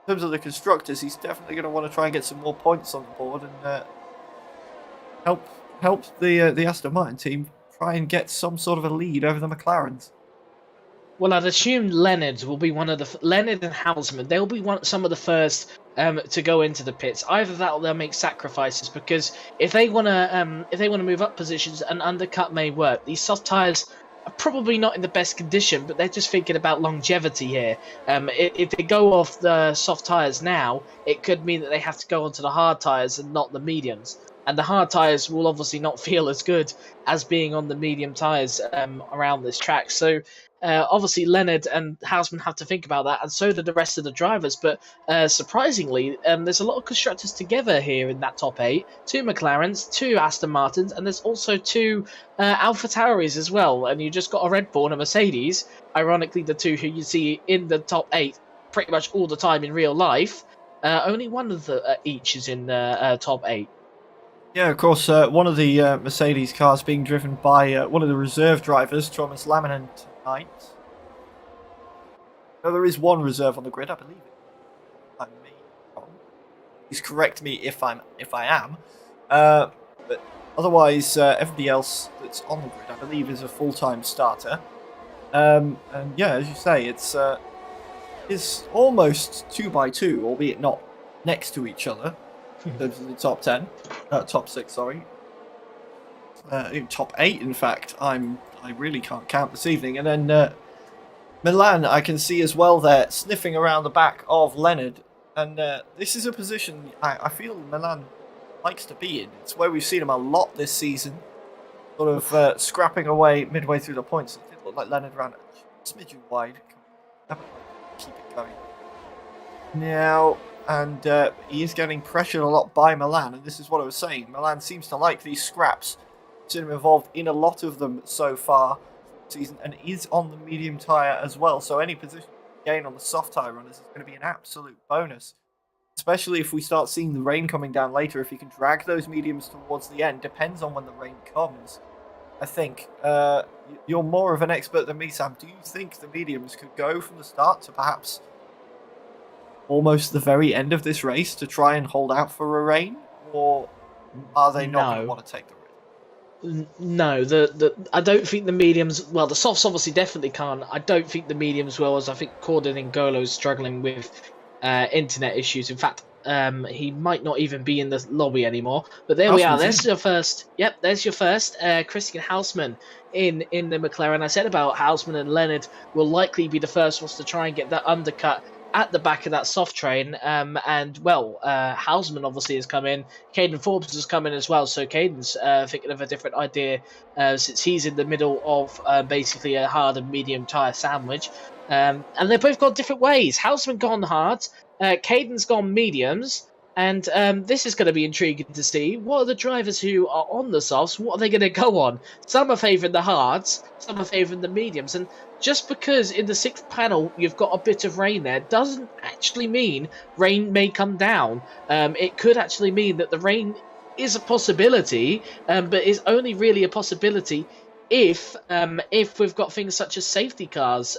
in terms of the constructors, he's definitely going to want to try and get some more points on the board and help the Aston Martin team try and get some sort of a lead over the McLarens. Well, I'd assume Leonard will be one of the Leonard and Hausman. They'll be some of the first to go into the pits. Either that or they'll make sacrifices, because if they want to move up positions, an undercut may work. These soft tyres are probably not in the best condition, but they're just thinking about longevity here. If they go off the soft tyres now, it could mean that they have to go onto the hard tyres and not the mediums. And the hard tyres will obviously not feel as good as being on the medium tyres around this track. So obviously Leonard and Hausman have to think about that, and so do the rest of the drivers. But surprisingly, there's a lot of constructors together here in that top 8. 2 McLarens, 2 Aston Martins, and there's also 2 Alpha Tauris as well. And you just got a Red Bull and a Mercedes. Ironically, the 2 who you see in the top 8 pretty much all the time in real life. Only one of the each is in the top 8. Yeah, of course, one of the Mercedes cars being driven by one of the reserve drivers, Thomas Laminen, tonight. No, there is one reserve on the grid, I believe. I may be wrong. Please correct me if I am. But otherwise, everybody else that's on the grid, I believe, is a full-time starter. And yeah, as you say, it's almost 2x2, albeit not next to each other. In terms of the top 10, top 6, sorry. Top 8, in fact. I really can't count this evening. And then Milan, I can see as well there, sniffing around the back of Leonard. And this is a position I feel Milan likes to be in. It's where we've seen him a lot this season. Sort of scrapping away midway through the points. It did look like Leonard ran a smidgen wide. Keep it going. Now... And he is getting pressured a lot by Milan, and this is what I was saying. Milan seems to like these scraps. I've seen him involved in a lot of them so far this season, and is on the medium tyre as well. So any position gain on the soft tyre runners is going to be an absolute bonus. Especially if we start seeing the rain coming down later. If you can drag those mediums towards the end, depends on when the rain comes. I think you're more of an expert than me, Sam. Do you think the mediums could go from the start to perhaps almost the very end of this race to try and hold out for a rain, or are they not going to want to take the risk? No, I don't think the mediums. Well, the softs obviously definitely can't. I don't think the mediums will, as I think Corden and Golo is struggling with internet issues. In fact, he might not even be in the lobby anymore. But there we are. There's your first. Yep, there's your first. Christian Hausman in the McLaren. I said about Hausman and Leonard will likely be the first ones to try and get that undercut at the back of that soft train. And well, Hausman obviously has come in. Caden Forbes has come in as well. So Caden's thinking of a different idea since he's in the middle of basically a hard and medium tyre sandwich. And they've both got different ways. Hausman gone hard, Caden's gone mediums. And this is going to be intriguing to see. What are the drivers who are on the softs? What are they going to go on? Some are favouring the hards, some are favouring the mediums. And just because in the 6th panel you've got a bit of rain there doesn't actually mean rain may come down. It could actually mean that the rain is a possibility, but is only really a possibility if we've got things such as safety cars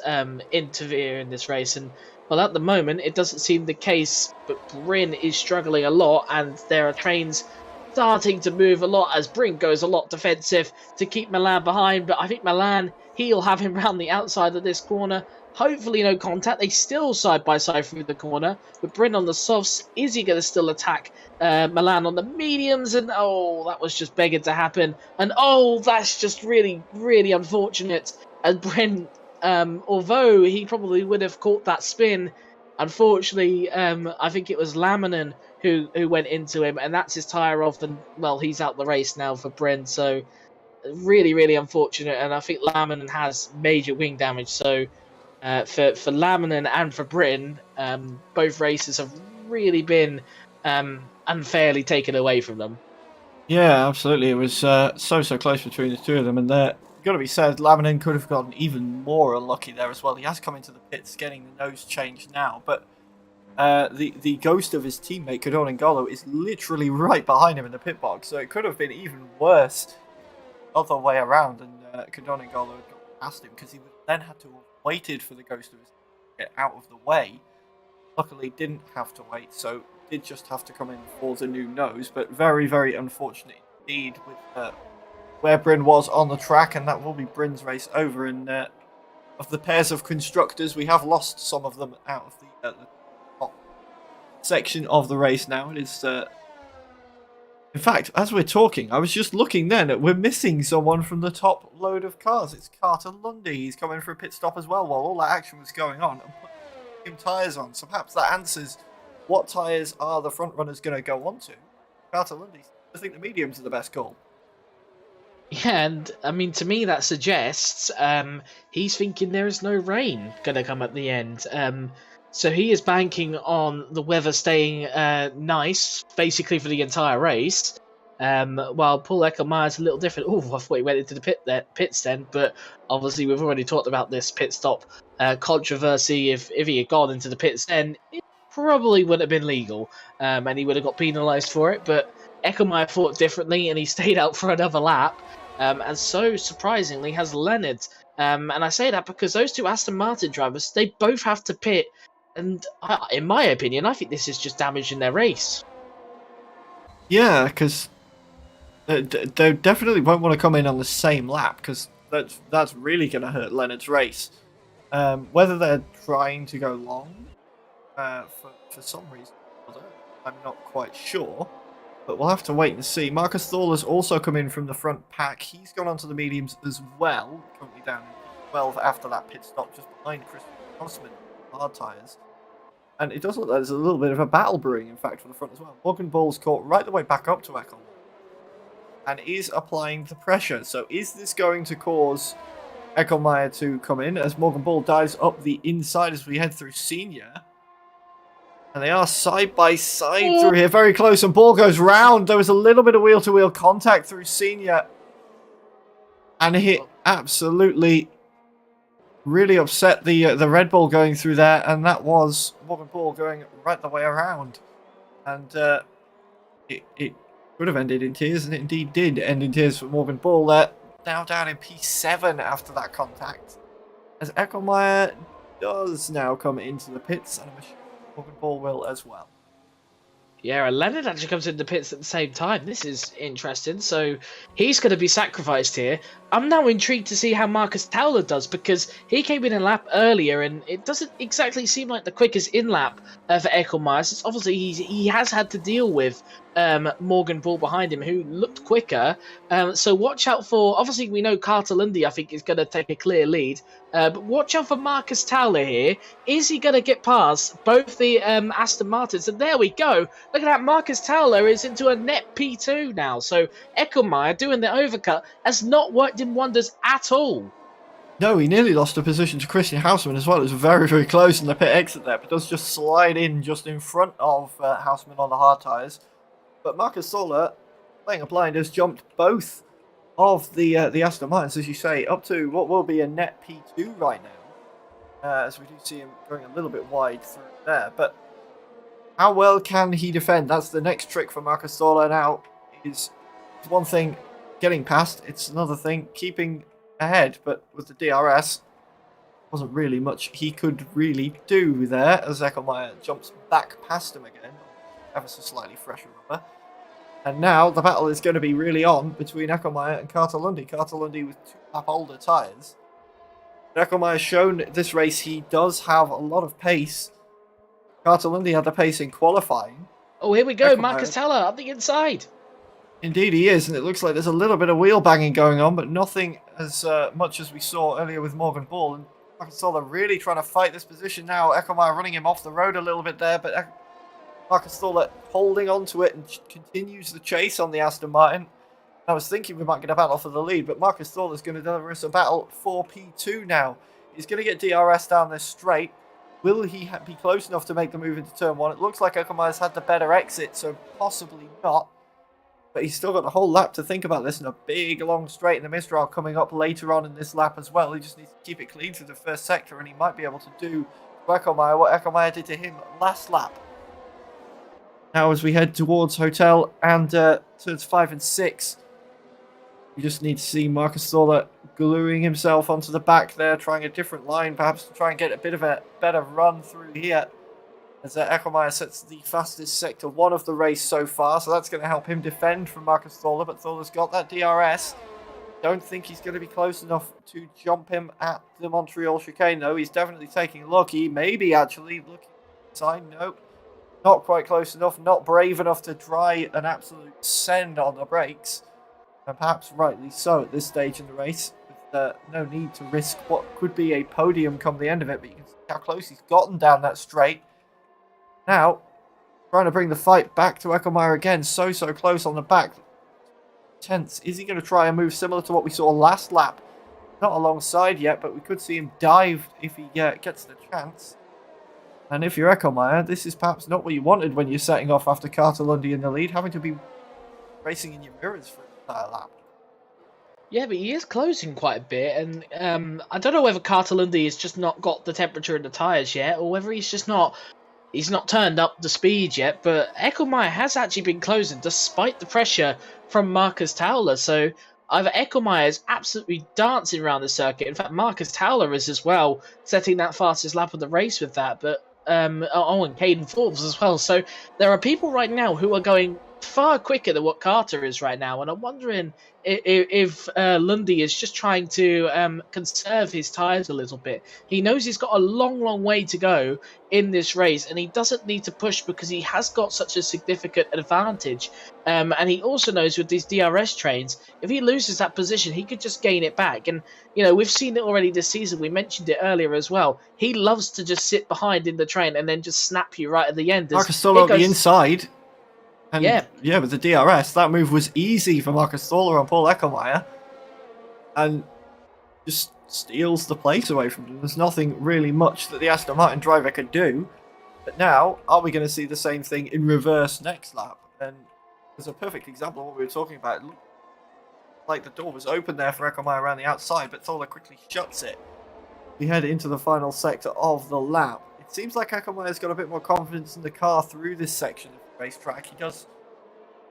interfere in this race. And well, at the moment, it doesn't seem the case, but Bryn is struggling a lot, and there are trains starting to move a lot as Bryn goes a lot defensive to keep Milan behind. But I think Milan, he'll have him round the outside of this corner. Hopefully no contact. They still side by side through the corner. With Bryn on the softs, is he going to still attack Milan on the mediums? And oh, that was just begging to happen. And oh, that's just really, really unfortunate. And Bryn, although he probably would have caught that spin, unfortunately, I think it was Laminen who went into him, and that's his tyre off, and well, he's out the race now for Bryn. So really, really unfortunate, and I think Laminen has major wing damage. So for Laminen and for Bryn, both races have really been unfairly taken away from them. Yeah, absolutely. It was so close between the two of them, and got to be said, Laminin could have gotten even more unlucky there as well. He has come into the pits getting the nose changed now, but the ghost of his teammate, Cadon N'Golo, is literally right behind him in the pit box, so it could have been even worse the other way around, and Cadon N'Golo had got past him, because he would then have to have waited for the ghost of his teammate to get out of the way. Luckily, didn't have to wait, so did just have to come in for the new nose, but very, very unfortunate indeed with where Bryn was on the track, and that will be Bryn's race over. And of the pairs of constructors, we have lost some of them out of the top section of the race now. It is, in fact, as we're talking, I was just looking then, we're missing someone from the top load of cars. It's Carter Lundy. He's coming for a pit stop as well while all that action was going on, and putting tyres on. So perhaps that answers what tyres are the front runners going to go on to. Carter Lundy, I think the mediums are the best call. Yeah, and I mean, to me, that suggests he's thinking there is no rain going to come at the end. So he is banking on the weather staying nice, basically, for the entire race. While Paul Eckelmeyer's a little different. Oh, I thought he went into the pits then, but obviously we've already talked about this pit stop controversy. If he had gone into the pits then, it probably wouldn't have been legal, and he would have got penalised for it. But Eckelmeyer thought differently, and he stayed out for another lap. And so, surprisingly, has Leonard. And I say that because those two Aston Martin drivers, they both have to pit. And in my opinion, I think this is just damaging their race. Yeah, because they definitely won't want to come in on the same lap, because that's really going to hurt Leonard's race. Whether they're trying to go long for some reason, I'm not quite sure. But we'll have to wait and see. Marcus Thor has also come in from the front pack. He's gone onto the mediums as well. Currently down in 12 after that pit stop, just behind Christian Osman, hard tyres. And it does look like there's a little bit of a battle brewing, in fact, for the front as well. Morgan Ball's caught right the way back up to Eckel and is applying the pressure. So is this going to cause Eckelmeyer to come in as Morgan Ball dives up the inside as we head through Senior? And they are side by side through here, very close, and Ball goes round. There was a little bit of wheel-to-wheel contact through Senior, and he absolutely really upset the Red Bull going through there, and that was Morgan Ball going right the way around. And it would have ended in tears, and it indeed did end in tears for Morgan Ball there. Now down in P7 after that contact, as Eckelmeyer does now come into the pits, and I'm sure Morgan Ball will as well. Yeah, and Leonard actually comes in the pits at the same time. This is interesting. So he's going to be sacrificed here. I'm now intrigued to see how Marcus Towler does, because he came in a lap earlier, and it doesn't exactly seem like the quickest in-lap for Eckelmeyer. Obviously, he has had to deal with Morgan Bull behind him, who looked quicker. So watch out for. Obviously, we know Carter Lundy, I think, is going to take a clear lead. But watch out for Marcus Towler here. Is he going to get past both the Aston Martins? And there we go. Look at that. Marcus Towler is into a net P2 now. So Eckelmeyer doing the overcut has not worked in wonders at all. No, he nearly lost a position to Christian Houseman as well. It was very, very close in the pit exit there, but does just slide in just in front of Houseman on the hard tyres. But Marcus Soler, playing a blind, has jumped both of the Aston Martins, as you say, up to what will be a net P2 right now. As we do see him going a little bit wide through there. But how well can he defend? That's the next trick for Marcus Soler now. Is one thing getting past, it's another thing keeping ahead. But with the DRS, wasn't really much he could really do there, as Eckelmeyer jumps back past him again. Ever so slightly fresher rubber. And now the battle is going to be really on between Eckelmeyer and Carter Lundy. Carter Lundy with 2 lap older tyres. Eckelmeyer has shown this race he does have a lot of pace. Carter Lundy had the pace in qualifying. Oh, here we go. Eckelmeyer. Marcus Towler up the inside. Indeed he is, and it looks like there's a little bit of wheel banging going on, but nothing as much as we saw earlier with Morgan Bull. And Marcus Soler really trying to fight this position now. Eckelmeyer running him off the road a little bit there, but Marcus Soler holding on to it and continues the chase on the Aston Martin. I was thinking we might get a battle for the lead, but Marcus Soler is going to deliver us a battle for P2 now. He's going to get DRS down this straight. Will he be close enough to make the move into turn 1? It looks like Eckelmeyer's had the better exit, so possibly not. But he's still got a whole lap to think about this, and a big long straight in the Mistral coming up later on in this lap as well. He just needs to keep it clean through the first sector, and he might be able to do to Eckelmeyer what Eckelmeyer did to him last lap. Now as we head towards Hotel and turns 5 and 6, we just need to see Marcus Soler gluing himself onto the back there, trying a different line, perhaps to try and get a bit of a better run through here. As Eckelmeyer sets the fastest sector 1 of the race so far, so that's going to help him defend from Marcus Soler, but Soler's got that DRS. Don't think he's going to be close enough to jump him at the Montreal chicane, though. He's definitely taking a look. He may be actually looking inside. Nope. Not quite close enough, not brave enough to try an absolute send on the brakes. And perhaps rightly so at this stage in the race. With no need to risk what could be a podium come the end of it. But you can see how close he's gotten down that straight. Now, trying to bring the fight back to Eckelmeyer again. So close on the back. Tense. Is he going to try a move similar to what we saw last lap? Not alongside yet, but we could see him dive if he gets the chance. And if you're Eckelmeyer, this is perhaps not what you wanted when you're setting off after Carter Lundy in the lead, having to be racing in your mirrors for an entire lap. Yeah, but he is closing quite a bit, and I don't know whether Carter Lundy has just not got the temperature in the tyres yet, or whether he's not turned up the speed yet, but Eckelmeyer has actually been closing despite the pressure from Marcus Towler, so either Eckelmeyer is absolutely dancing around the circuit. In fact, Marcus Towler is as well, setting that fastest lap of the race with that, but and Caden Forbes as well. So there are people right now who are going far quicker than what Carter is right now, and I'm wondering if Lundy is just trying to conserve his tyres a little bit. He knows he's got a long way to go in this race, and he doesn't need to push because he has got such a significant advantage. And he also knows with these DRS trains, if he loses that position, he could just gain it back. And, you know, we've seen it already this season. We mentioned it earlier as well. He loves to just sit behind in the train and then just snap you right at the end. Marcus Soler on the inside. And yeah, with the DRS, that move was easy for Marcus Soler on Paul Eckelmeyer. And just steals the place away from him. There's nothing really much that the Aston Martin driver could do. But now, are we going to see the same thing in reverse next lap? And there's a perfect example of what we were talking about. It looked like the door was open there for Eckelmeyer around the outside, but Soler quickly shuts it. We head into the final sector of the lap. It seems like Eckelmeyer's got a bit more confidence in the car through this section of the racetrack. He does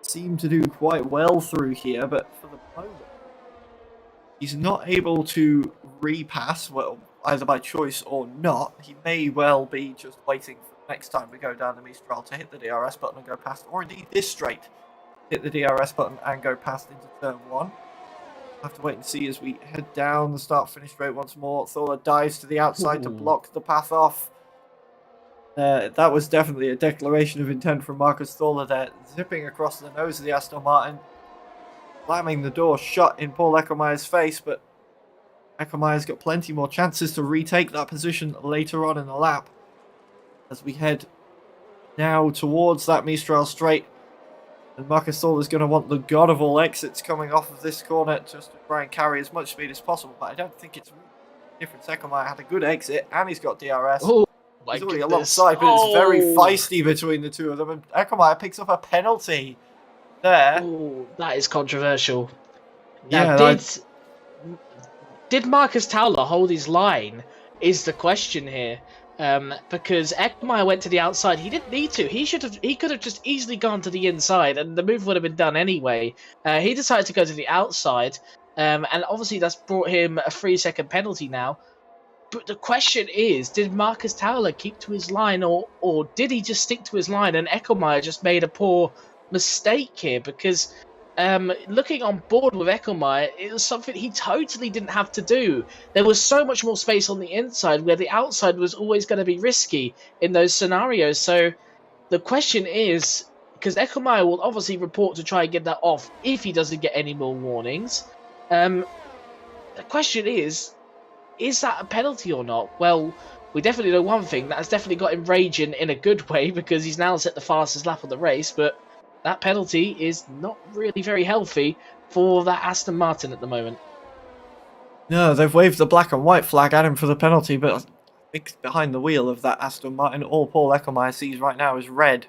seem to do quite well through here, but for the moment, he's not able to repass, well, either by choice or not. He may well be just waiting for next time we go down the Mistral to hit the DRS button and go past, or indeed this straight, hit the DRS button and go past into turn 1. We'll have to wait and see as we head down the start-finish straight once more. Soler dives to the outside to block the path off. That was definitely a declaration of intent from Marcus Stoller there, zipping across the nose of the Aston Martin, slamming the door shut in Paul Eckermeyer's face, but Eckermeyer's got plenty more chances to retake that position later on in the lap as we head now towards that Mistral straight. And Marcus Stoller's going to want the god of all exits coming off of this corner just to try and carry as much speed as possible, but I don't think it's really different. Eckermeyer had a good exit and he's got DRS. Oh, my He's already goodness. alongside, but it's very Oh. feisty between the two of them, and Eckermeyer picks up a penalty there. Oh, that is controversial. Yeah, Now, did Marcus Towler hold his line? Is the question here. Because Eckmeyer went to the outside. He didn't need to. He could have just easily gone to the inside, and the move would have been done anyway. He decided to go to the outside, and obviously that's brought him a 3-second penalty now. But the question is, did Marcus Towler keep to his line, or did he just stick to his line and Eckelmeyer just made a poor mistake here? Because looking on board with Eckelmeyer, it was something he totally didn't have to do. There was so much more space on the inside, where the outside was always going to be risky in those scenarios. So the question is, because Eckelmeyer will obviously report to try and get that off if he doesn't get any more warnings. The question is that a penalty or not? Well, we definitely know one thing, that has definitely got him raging in a good way, because he's now set the fastest lap of the race, but that penalty is not really very healthy for that Aston Martin at the moment. No, they've waved the black and white flag at him for the penalty, but I think behind the wheel of that Aston Martin, all Paul Eckermeyer sees right now is red.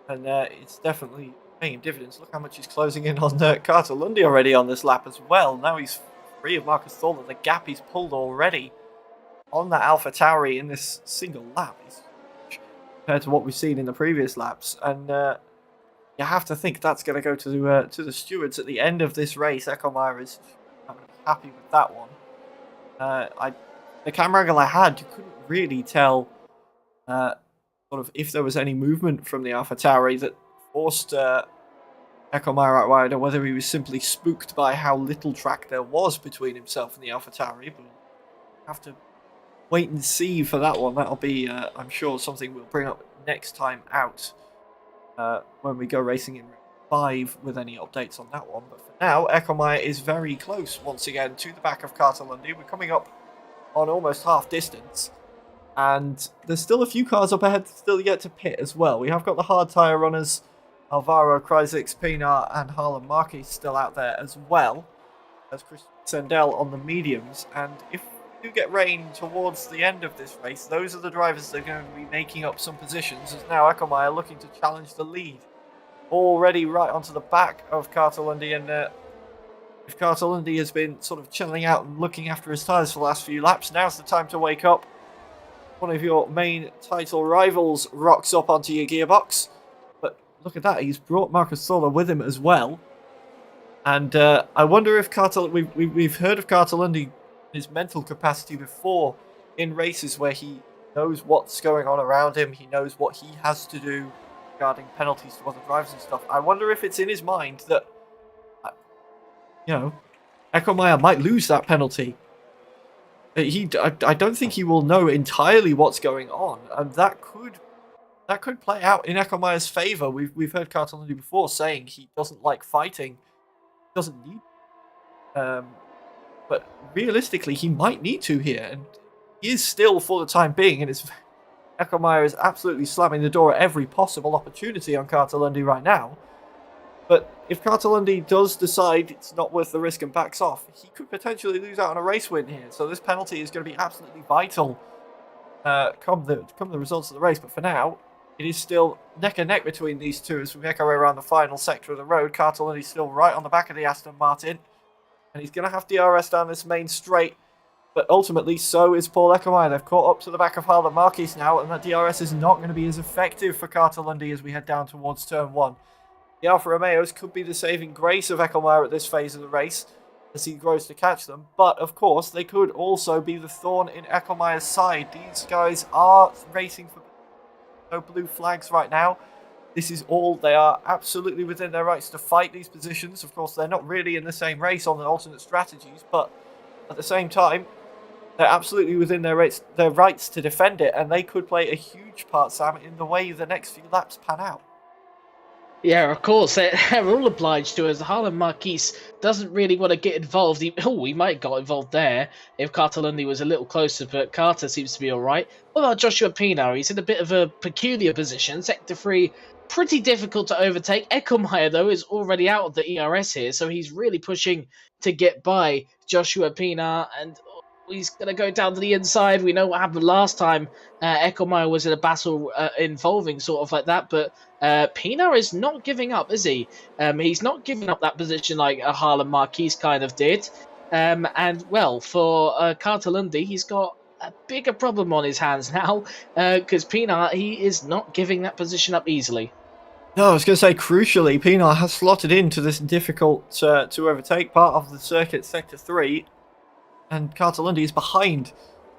And it's definitely paying dividends. Look how much he's closing in on Carter Lundy already on this lap as well. Now he's free of Marcus Stoller. The gap he's pulled already on that Alpha Tauri in this single lap is huge compared to what we've seen in the previous laps. And you have to think that's going to go to the stewards at the end of this race. Eckermeyer is not going to be happy with that one. The camera angle I had, you couldn't really tell sort of if there was any movement from the Alpha Tauri that forced Eckermeyer out wide, or whether he was simply spooked by how little track there was between himself and the Alpha Tauri. But we'll have to wait and see for that one. That'll be, I'm sure, something we'll bring up next time out when we go racing in 5 with any updates on that one. But for now, Eckermeyer is very close once again to the back of Carter Lundy. We're coming up on almost half distance. And there's still a few cars up ahead still yet to pit as well. We have got the hard tyre runners, Alvaro, Kreisix, Pinar and Harlan Marquez still out there as well as Christian Sendel on the mediums. And if we do get rain towards the end of this race, those are the drivers that are going to be making up some positions, as now Eckermeyer looking to challenge the lead. Already right onto the back of Carter Lundy, and if Carter Lundy has been sort of chilling out and looking after his tyres for the last few laps, now's the time to wake up. One of your main title rivals rocks up onto your gearbox. But look at that, he's brought Marcus Stoller with him as well. And I wonder if we've heard of Carter Lundy, his mental capacity before in races where he knows what's going on around him, he knows what he has to do regarding penalties to other drivers and stuff. I wonder if it's in his mind that, Eckermeyer might lose that penalty. I don't think he will know entirely what's going on, and that could play out in Eckermeyer's favour. We've heard Carter Lundy before saying he doesn't like fighting, he doesn't need, but realistically he might need to here, and he is still for the time being, and Eckermeyer is absolutely slamming the door at every possible opportunity on Carter Lundy right now. But if Carter Lundy does decide it's not worth the risk and backs off, he could potentially lose out on a race win here. So this penalty is going to be absolutely vital come the results of the race. But for now, it is still neck and neck between these two as we make our way around the final sector of the road. Carter Lundy still right on the back of the Aston Martin, and he's going to have DRS down this main straight. But ultimately, so is Paul Eckermeyer. They've caught up to the back of Harlan Marquez now, and that DRS is not going to be as effective for Carter Lundy as we head down towards turn 1. The Alfa Romeos could be the saving grace of Eckermeyer at this phase of the race as he grows to catch them. But, of course, they could also be the thorn in Eckermeyer's side. These guys are racing for no blue flags right now. This is all. They are absolutely within their rights to fight these positions. Of course, they're not really in the same race on the alternate strategies. But at the same time, they're absolutely within their rights to defend it, and they could play a huge part, Sam, in the way the next few laps pan out. Yeah, of course. They're all obliged to, as Harlan Marquise doesn't really want to get involved. He might have got involved there if Carter Lundy was a little closer, but Carter seems to be alright. What about Joshua Pino? He's in a bit of a peculiar position. Sector 3, pretty difficult to overtake. Eckelmeyer, though, is already out of the ERS here, so he's really pushing to get by Joshua Pina, and he's going to go down to the inside. We know what happened last time. Eckelmeyer was in a battle involving sort of like that, but Pina is not giving up, is he? He's not giving up that position like Harlan Marquise kind of did. And, well, for Carter Lundy, he's got a bigger problem on his hands now, because Pina, he is not giving that position up easily. No, I was going to say, crucially, Pina has slotted into this difficult to overtake part of the circuit, Sector 3, and Carter Lundy is behind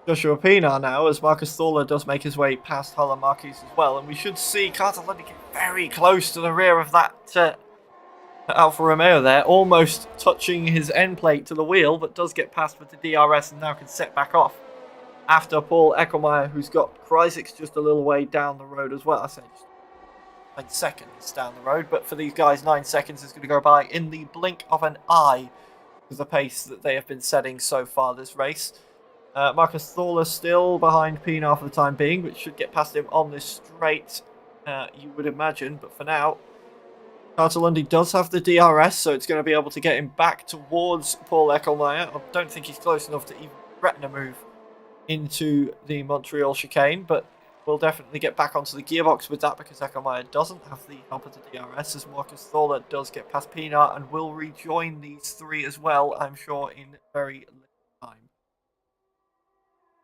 Joshua Pina now, as Marcus Thorler does make his way past Harlan Marquise as well, and we should see Carter Lundy get very close to the rear of that Alfa Romeo there, almost touching his end plate to the wheel, but does get past with the DRS and now can set back off after Paul Eckelmeyer, who's got Kreisich just a little way down the road as well. I say just 9 seconds down the road, but for these guys, 9 seconds is going to go by in the blink of an eye with the pace that they have been setting so far this race. Marcus Thorler still behind Pina for the time being, but should get past him on this straight, you would imagine. But for now, Carter Lundy does have the DRS, so it's going to be able to get him back towards Paul Eckelmeyer. I don't think he's close enough to even threaten a move into the Montreal chicane, but we'll definitely get back onto the gearbox with that because Eckelmeyer doesn't have the help of the DRS, as Marcus Thorler does get past Pina and will rejoin these three as well, I'm sure, in very little time.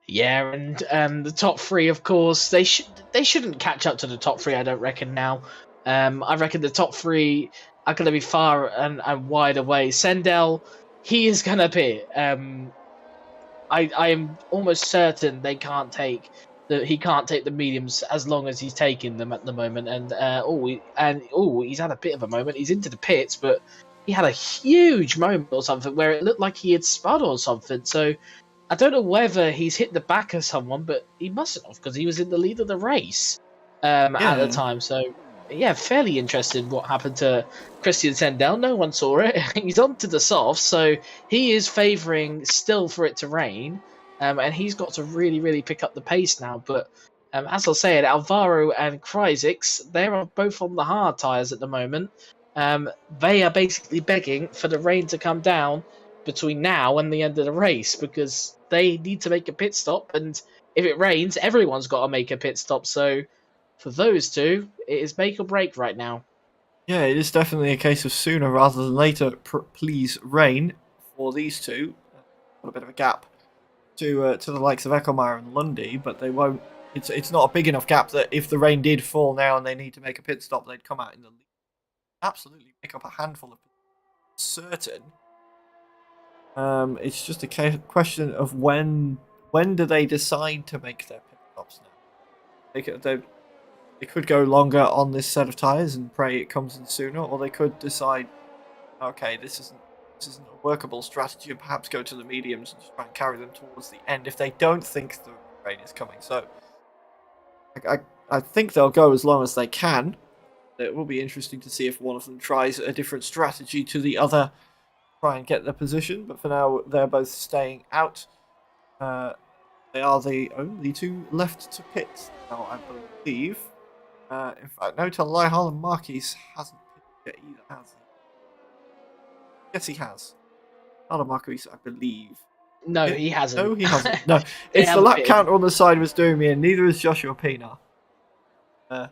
Yeah, and the top three, of course, they shouldn't catch up to the top three, I don't reckon now. I reckon the top three are going to be far and wide away. Sendell, he is going to be. I am almost certain he can't take the mediums as long as he's taking them at the moment. And he's had a bit of a moment. He's into the pits, but he had a huge moment or something where it looked like he had spun or something. So I don't know whether he's hit the back of someone, but he mustn't have because he was in the lead of the race at the time. So yeah, fairly interesting what happened to Christian Sendell. No one saw it. He's on to the softs, so he is favouring still for it to rain. And he's got to really, really pick up the pace now. But as I was saying, Alvaro and Kreisich, they're both on the hard tyres at the moment. They are basically begging for the rain to come down between now and the end of the race because they need to make a pit stop. And if it rains, everyone's got to make a pit stop. So for those two, it is make or break right now. Yeah, it is definitely a case of sooner rather than later. Please rain for these two. Got a bit of a gap to the likes of Eckelmeyer and Lundy, but they won't. It's not a big enough gap that if the rain did fall now and they need to make a pit stop, they'd come out in the lead. Absolutely pick up a handful of certain. It's just a question of when do they decide to make their pit stops now. They could go longer on this set of tyres and pray it comes in sooner, or they could decide, okay, this isn't a workable strategy, and perhaps go to the mediums and just try and carry them towards the end if they don't think the rain is coming. So I think they'll go as long as they can. It will be interesting to see if one of them tries a different strategy to the other, try and get their position, but for now they're both staying out. They are the only two left to pit now, I believe. In fact, no, to lie, Harlan Marquise hasn't pitted yet either, has he? Yes, he has. Harlan Marquise, I believe. No, he hasn't. No, he hasn't. No, it's the lap counter on the side was doing me, and neither is Joshua Pina. I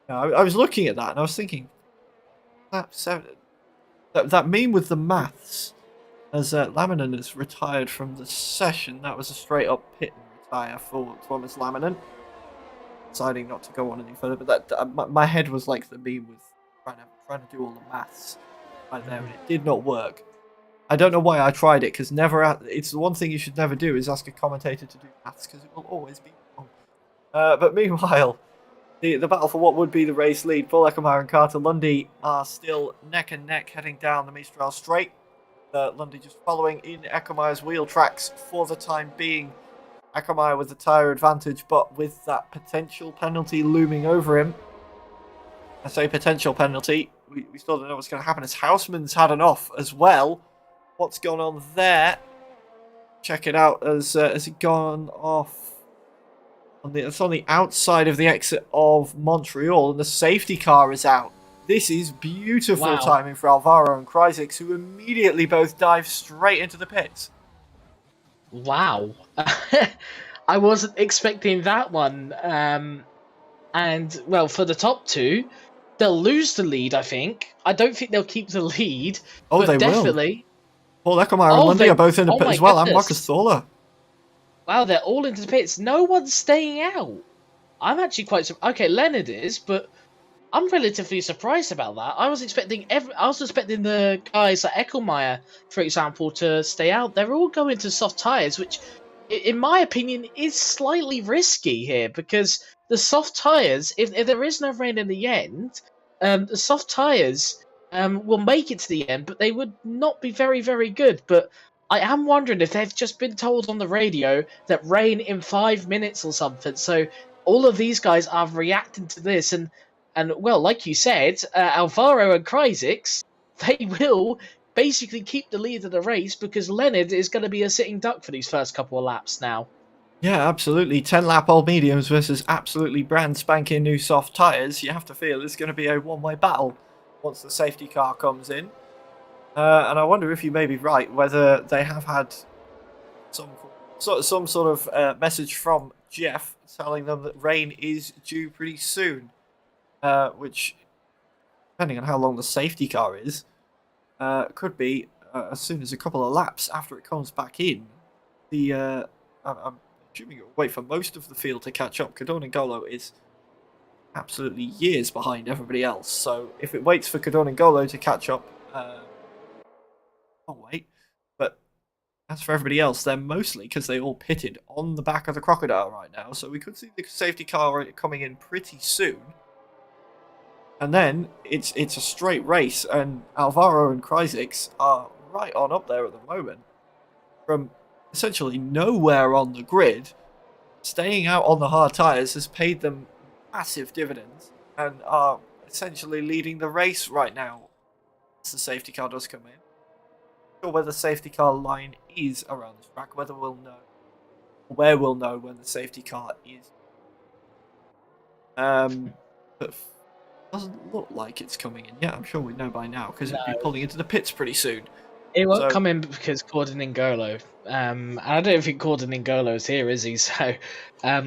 was looking at that, and I was thinking, that meme with the maths, as Laminen has retired from the session, that was a straight-up pit and retire for Thomas Laminen. Deciding not to go on any further, but that my head was like the meme with trying to do all the maths right there, and it did not work. I don't know why I tried it, because it's the one thing you should never do is ask a commentator to do maths, because it will always be wrong. But meanwhile, the battle for what would be the race lead, Paul Eckelmeyer and Carter Lundy are still neck and neck heading down the Mistral Straight. Lundy just following in Eckermeyer's wheel tracks for the time being. Eckermeyer with the tyre advantage, but with that potential penalty looming over him. I say potential penalty. We still don't know what's going to happen as Houseman's had an off as well. What's gone on there? Check it out. Has it gone off? It's on the outside of the exit of Montreal, and the safety car is out. This is beautiful timing for Alvaro and Krysics, who immediately both dive straight into the pits. Wow. I wasn't expecting that one. And, well, for the top two, they'll lose the lead, I think. I don't think they'll keep the lead. Oh, but they definitely will. Paul Eckermeyer and Lundy are both in the pit as well, and Marcus Thorler. Wow, they're all into the pits. No one's staying out. I'm actually quite surprised. Okay, Leonard is, but I'm relatively surprised about that. I was expecting the guys like Eckelmeyer, for example, to stay out. They're all going to soft tyres, which, in my opinion, is slightly risky here, because the soft tyres, if there is no rain in the end, the soft tyres will make it to the end, but they would not be very, very good. But I am wondering if they've just been told on the radio that rain in 5 minutes or something. So all of these guys are reacting to this, and well, like you said, Alvaro and Krysics, they will basically keep the lead of the race, because Leonard is going to be a sitting duck for these first couple of laps now. Yeah, absolutely. 10-lap old mediums versus absolutely brand spanking new soft tyres. You have to feel it's going to be a one-way battle once the safety car comes in. And I wonder if you may be right, whether they have had some sort of message from Jeff telling them that rain is due pretty soon. Which, depending on how long the safety car is, could be as soon as a couple of laps after it comes back in. I'm assuming it'll wait for most of the field to catch up. Cadorningolo is absolutely years behind everybody else, so if it waits for Cadorningolo to catch up, I'll wait. But as for everybody else, they're mostly, because they all pitted on the back of the Crocodile right now, so we could see the safety car coming in pretty soon. And then it's a straight race, and Alvaro and Krysics are right on up there at the moment. From essentially nowhere on the grid, staying out on the hard tyres has paid them massive dividends, and are essentially leading the race right now as the safety car does come in. Not sure where the safety car line is around this track, where we'll know when the safety car is. But doesn't look like it's coming in yet. I'm sure we know by now, because it'll be pulling into the pits pretty soon. It won't come in because Cordoningolo. And I don't think Cordoningolo's here, is he? So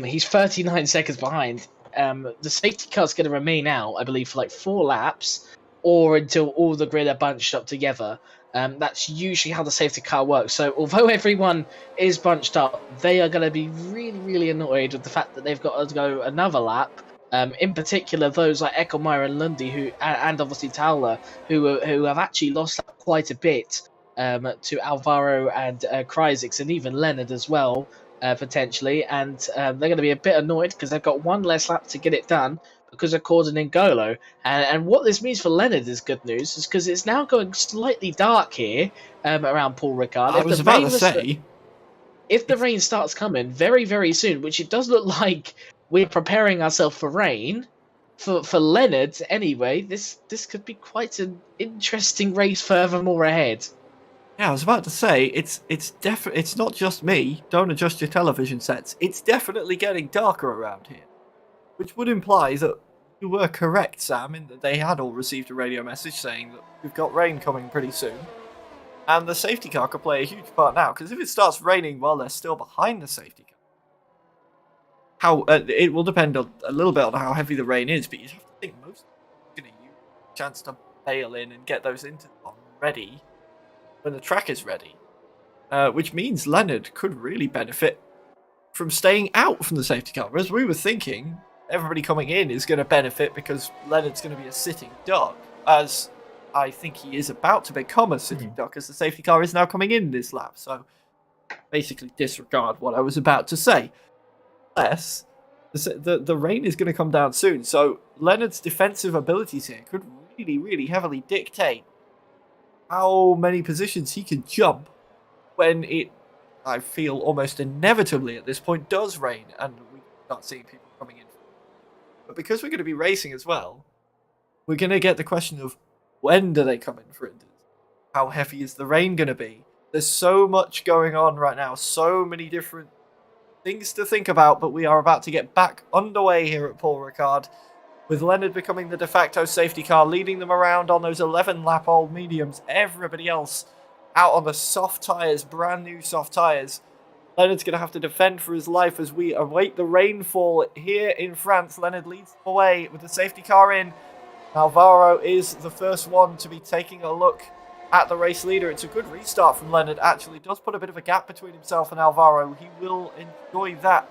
he's 39 seconds behind. The safety car's going to remain out, I believe, for like 4 laps, or until all the grid are bunched up together. That's usually how the safety car works. So although everyone is bunched up, they are going to be really, really annoyed with the fact that they've got to go another lap. In particular, those like Eckelmeyer and Lundy, and obviously Towler, who have actually lost quite a bit to Alvaro and Krysics, and even Leonard as well, potentially. And they're going to be a bit annoyed because they've got one less lap to get it done because of Cordoningolo. And what this means for Leonard is good news, is because it's now going slightly dark here around Paul Ricard. I was about to say, if the rain starts coming very, very soon, which it does look like we're preparing ourselves for rain, for Leonard anyway, this could be quite an interesting race furthermore ahead. Yeah, I was about to say, it's not just me. Don't adjust your television sets. It's definitely getting darker around here, which would imply that you were correct, Sam, in that they had all received a radio message saying that we've got rain coming pretty soon, and the safety car could play a huge part now. Because if it starts raining while they're still behind the safety car, it will depend a little bit on how heavy the rain is, but you'd have to think most are going to use a chance to bail in and get those into ready when the track is ready, which means Leonard could really benefit from staying out from the safety car. Whereas we were thinking everybody coming in is going to benefit because Leonard's going to be a sitting duck, as I think he is about to become a sitting duck as the safety car is now coming in this lap. So basically disregard what I was about to say. Unless the rain is going to come down soon, so Leonard's defensive abilities here could really, really heavily dictate how many positions he can jump when it, I feel, almost inevitably at this point does rain and we start seeing people coming in. But because we're going to be racing as well, we're going to get the question of when do they come in, for instance? How heavy is the rain going to be? There's so much going on right now, so many different things to think about, but we are about to get back underway here at Paul Ricard, with Leonard becoming the de facto safety car, leading them around on those 11-lap-old mediums. Everybody else out on the soft tyres, brand new soft tyres. Leonard's going to have to defend for his life as we await the rainfall here in France. Leonard leads them away with the safety car in. Alvaro is the first one to be taking a look at the race leader. It's a good restart from Leonard, actually. Does put a bit of a gap between himself and Alvaro. He will enjoy that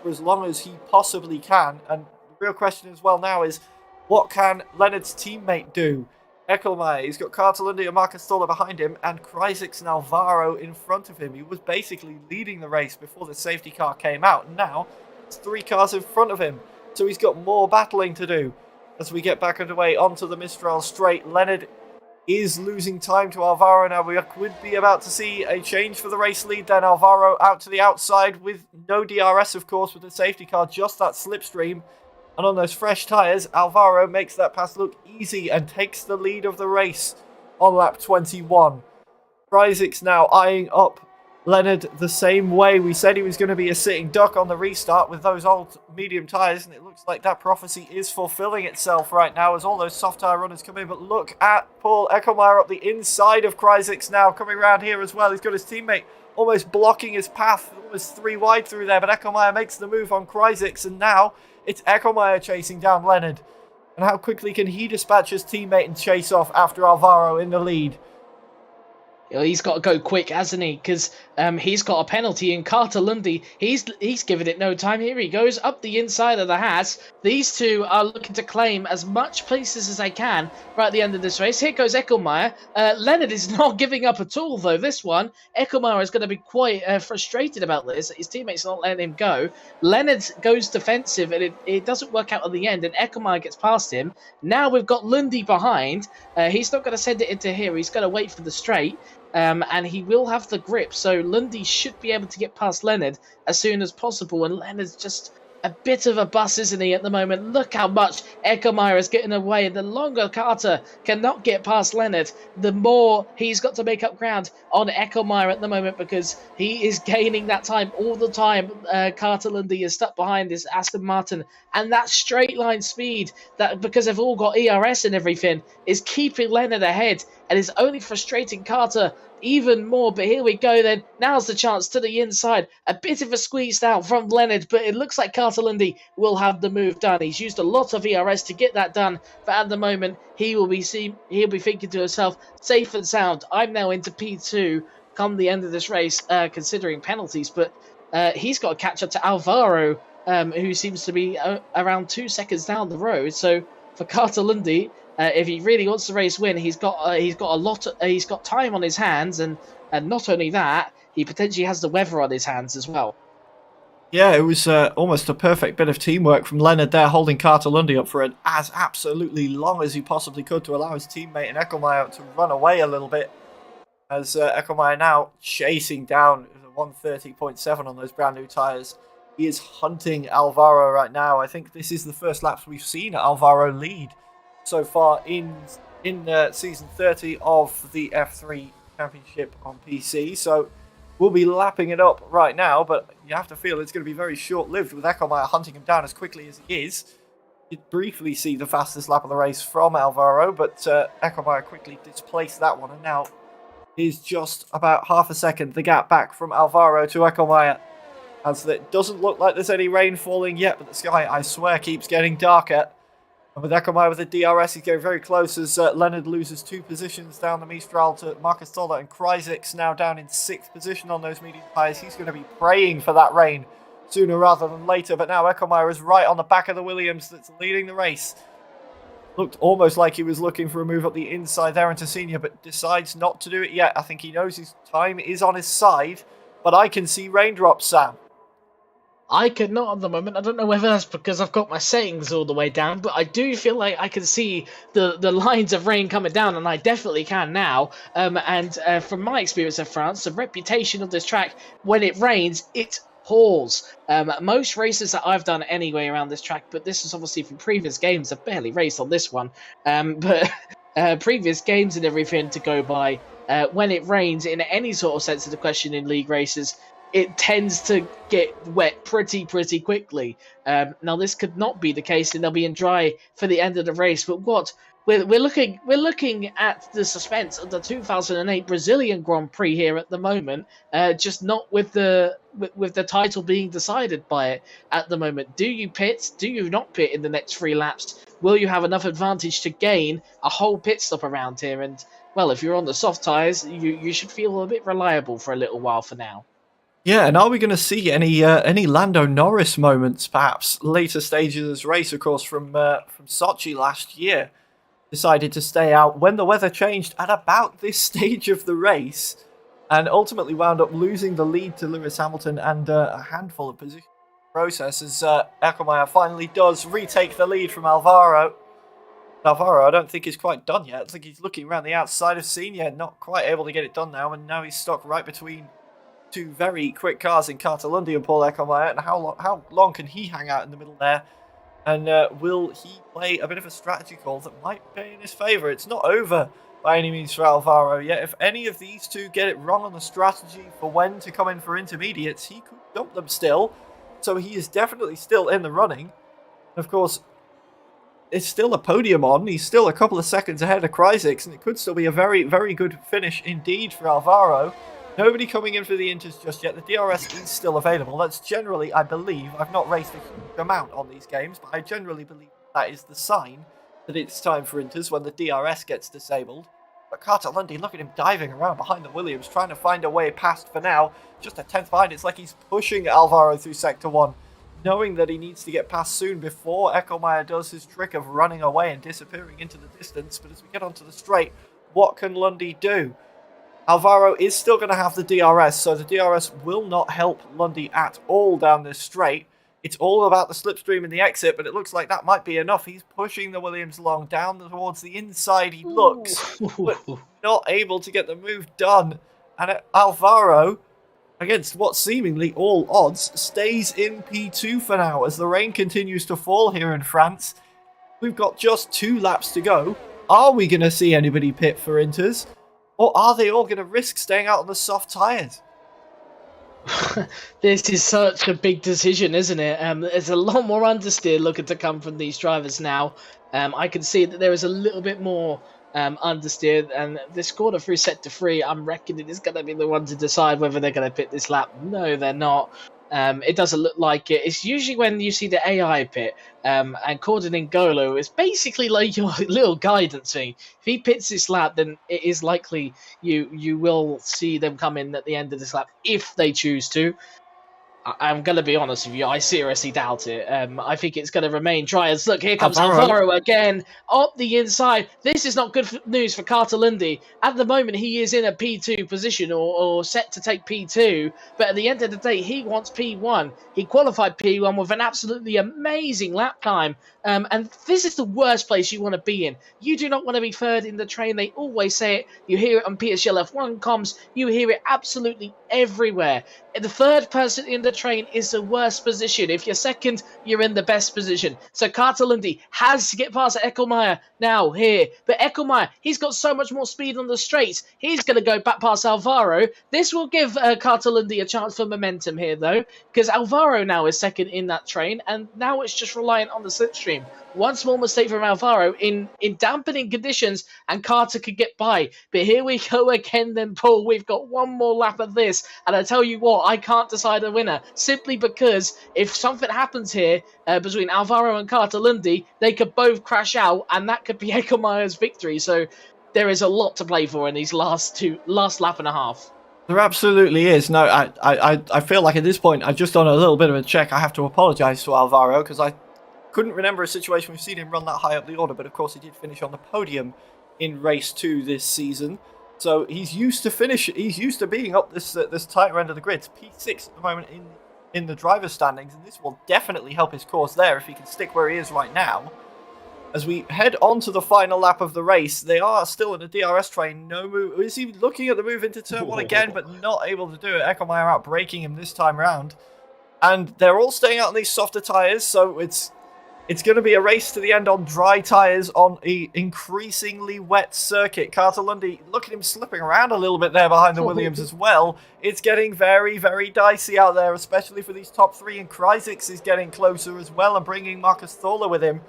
for as long as he possibly can. And the real question as well now is, what can Leonard's teammate do? Eckelmeyer, he's got Cartalundi and Marcus Stoller behind him, and Kreisix and Alvaro in front of him. He was basically leading the race before the safety car came out, and now it's 3 cars in front of him. So he's got more battling to do. As we get back underway onto the Mistral straight, Leonard is losing time to Alvaro now. We could be about to see a change for the race lead then. Alvaro out to the outside with no DRS, of course, with the safety car, just that slipstream. And on those fresh tyres, Alvaro makes that pass look easy and takes the lead of the race on lap 21. Kreisix now eyeing up Leonard the same way. We said he was going to be a sitting duck on the restart with those old medium tyres, and it looks like that prophecy is fulfilling itself right now as all those soft tyre runners come in. But look at Paul Eckelmeyer up the inside of Kreisix now, coming around here as well. He's got his teammate almost blocking his path, almost 3 wide through there, but Eckelmeyer makes the move on Kreisix, and now it's Eckelmeyer chasing down Leonard. And how quickly can he dispatch his teammate and chase off after Alvaro in the lead? He's got to go quick, hasn't he? Because he's got a penalty in Cartalundi. He's given it no time. Here he goes up the inside of the Haas. These two are looking to claim as much places as they can right at the end of this race. Here goes Eckelmeyer. Leonard is not giving up at all, though. This one, Eckelmeyer is going to be quite frustrated about this. His teammates not letting him go. Leonard goes defensive, and it doesn't work out at the end, and Eckelmeyer gets past him. Now we've got Lundy behind. He's not going to send it into here. He's going to wait for the straight. And he will have the grip, so Lundy should be able to get past Leonard as soon as possible, and Leonard's just a bit of a bus, isn't he, at the moment? Look how much Eckelmeyer is getting away. The longer Carter cannot get past Leonard, the more he's got to make up ground on Eckelmeyer at the moment, because he is gaining that time all the time. Carter Lundy is stuck behind this Aston Martin, and that straight line speed, that because they've all got ERS and everything, is keeping Leonard ahead, and is only frustrating Carter even more. But here we go then. Now's the chance to the inside. A bit of a squeeze now from Leonard, but it looks like Cartalundi will have the move done. He's used a lot of ERS to get that done, but at the moment he'll be thinking to himself, safe and sound, I'm now into P2 come the end of this race, considering penalties. But he's got to catch up to Alvaro, who seems to be around 2 seconds down the road. So for Cartalundi, if he really wants the race win, he's got time on his hands, and not only that, he potentially has the weather on his hands as well. Yeah, it was almost a perfect bit of teamwork from Leonard there, holding Cartalundi up for as absolutely long as he possibly could to allow his teammate and Eckelmeyer to run away a little bit. As Eckelmeyer now chasing down 130.7 on those brand new tyres. He is hunting Alvaro right now. I think this is the first laps we've seen Alvaro lead so far in season 30 of the F3 Championship on PC. So we'll be lapping it up right now, but you have to feel it's going to be very short-lived with Eckelmeyer hunting him down as quickly as he is. You briefly see the fastest lap of the race from Alvaro, but Eckelmeyer quickly displaced that one, and now is just about half a second the gap back from Alvaro to Eckelmeyer. As it doesn't look like there's any rain falling yet, but the sky, I swear, keeps getting darker. And with Eckelmeyer with the DRS, he's getting very close as Leonard loses 2 positions down the Mistral to Marcus Stoller, and Kreisix now down in 6th position on those medium tyres. He's going to be praying for that rain sooner rather than later, but now Eckelmeyer is right on the back of the Williams that's leading the race. Looked almost like he was looking for a move up the inside there into Senior, but decides not to do it yet. I think he knows his time is on his side, but I can see raindrops, Sam. I could not at the moment. I don't know whether that's because I've got my settings all the way down, but I do feel like I can see the lines of rain coming down, and I definitely can now. From my experience of France, the reputation of this track, when it rains, it pours. Most races that I've done anyway around this track, but this is obviously from previous games. I've barely raced on this one, but previous games and everything to go by. When it rains, in any sort of sense of the question in league races, it tends to get wet pretty quickly. Now this could not be the case, and they'll be in dry for the end of the race. But what we're looking at the suspense of the 2008 Brazilian Grand Prix here at the moment, just not with the title being decided by it at the moment. Do you pit? Do you not pit in the next 3 laps? Will you have enough advantage to gain a whole pit stop around here? And well, if you're on the soft tyres, you should feel a bit reliable for a little while for now. Yeah, and are we going to see any Lando Norris moments, perhaps later stages of this race? Of course, from Sochi last year, decided to stay out when the weather changed at about this stage of the race, and ultimately wound up losing the lead to Lewis Hamilton and a handful of position process as Eckelmeyer finally does retake the lead from Alvaro. Alvaro, I don't think is quite done yet. I think he's looking around the outside of Senior, not quite able to get it done now, and now he's stuck right between 2 very quick cars in Cartalundi and Paul Eckelmeyer, and how long can he hang out in the middle there? And will he play a bit of a strategy call that might be in his favour? It's not over by any means for Alvaro yet. If any of these two get it wrong on the strategy for when to come in for intermediates, he could dump them still. So he is definitely still in the running. Of course, it's still a podium on. He's still a couple of seconds ahead of Kryzix, and it could still be a very, very good finish indeed for Alvaro. Nobody coming in for the Inters just yet. The DRS is still available. That's generally, I believe, I've not raced a huge amount on these games, but I generally believe that is the sign that it's time for Inters when the DRS gets disabled. But Cartalundi, look at him diving around behind the Williams, trying to find a way past for now. Just a 10th behind. It's like he's pushing Alvaro through Sector 1, knowing that he needs to get past soon before Eckelmeyer does his trick of running away and disappearing into the distance. But as we get onto the straight, what can Lundy do? Alvaro is still going to have the DRS, so the DRS will not help Lundy at all down this straight. It's all about the slipstream and the exit, but it looks like that might be enough. He's pushing the Williams along down towards the inside. He looks, but not able to get the move done. And Alvaro, against what seemingly all odds, stays in P2 for now as the rain continues to fall here in France. We've got just 2 laps to go. Are we going to see anybody pit for Inters? Or are they all going to risk staying out on the soft tyres? This is such a big decision, isn't it? There's a lot more understeer looking to come from these drivers now. I can see that there is a little bit more understeer, and this quarter through Sector 3, I'm reckoning is going to be the one to decide whether they're going to pit this lap. No, they're not. It doesn't look like it. It's usually when you see the AI pit, and Corden N'Golo is basically like your little guidance thing. If he pits this lap, then it is likely you will see them come in at the end of this lap if they choose to. I'm going to be honest with you, I seriously doubt it. I think it's going to remain dry. As look, here comes Alvaro again, up the inside. This is not good news for Cartalundi. At the moment, he is in a P2 position or set to take P2. But at the end of the day, he wants P1. He qualified P1 with an absolutely amazing lap time. And this is the worst place you want to be in. You do not want to be third in the train. They always say it. You hear it on PSGL F1 comms. You hear it absolutely everywhere. The third person in the train is the worst position. If you're second, you're in the best position. So Cartalundi has to get past Eckelmeyer now here. But Eckelmeyer, he's got so much more speed on the straights. He's going to go back past Alvaro. This will give Cartalundi a chance for momentum here, though, because Alvaro now is second in that train, and now it's just reliant on the slipstream. One small mistake from Alvaro in dampening conditions, and Carter could get by. But here we go again then, Paul. We've got one more lap of this, and I tell you what, I can't decide a winner, simply because if something happens here between Alvaro and Cartalundi, they could both crash out, and that could be Eckelmeyer's victory. So there is a lot to play for in these last lap and a half. There absolutely is. No, I feel like at this point, I've just done a little bit of a check. I have to apologise to Alvaro because I couldn't remember a situation we've seen him run that high up the order, but of course he did finish on the podium in race 2 this season. So he's used to being up this tighter end of the grid. It's P6 at the moment in in the driver's standings, and this will definitely help his course there if he can stick where he is right now. As we head on to the final lap of the race, they are still in a DRS train. No move. Is he looking at the move into turn 1 again, but not able to do it? Ecklemeyer out braking him this time round. And they're all staying out on these softer tyres, so it's going to be a race to the end on dry tyres on an increasingly wet circuit. Carter Lundy, look at him slipping around a little bit there behind the Williams as well. It's getting very, very dicey out there, especially for these top three. And Kreisix is getting closer as well and bringing Marcus Thorler with him.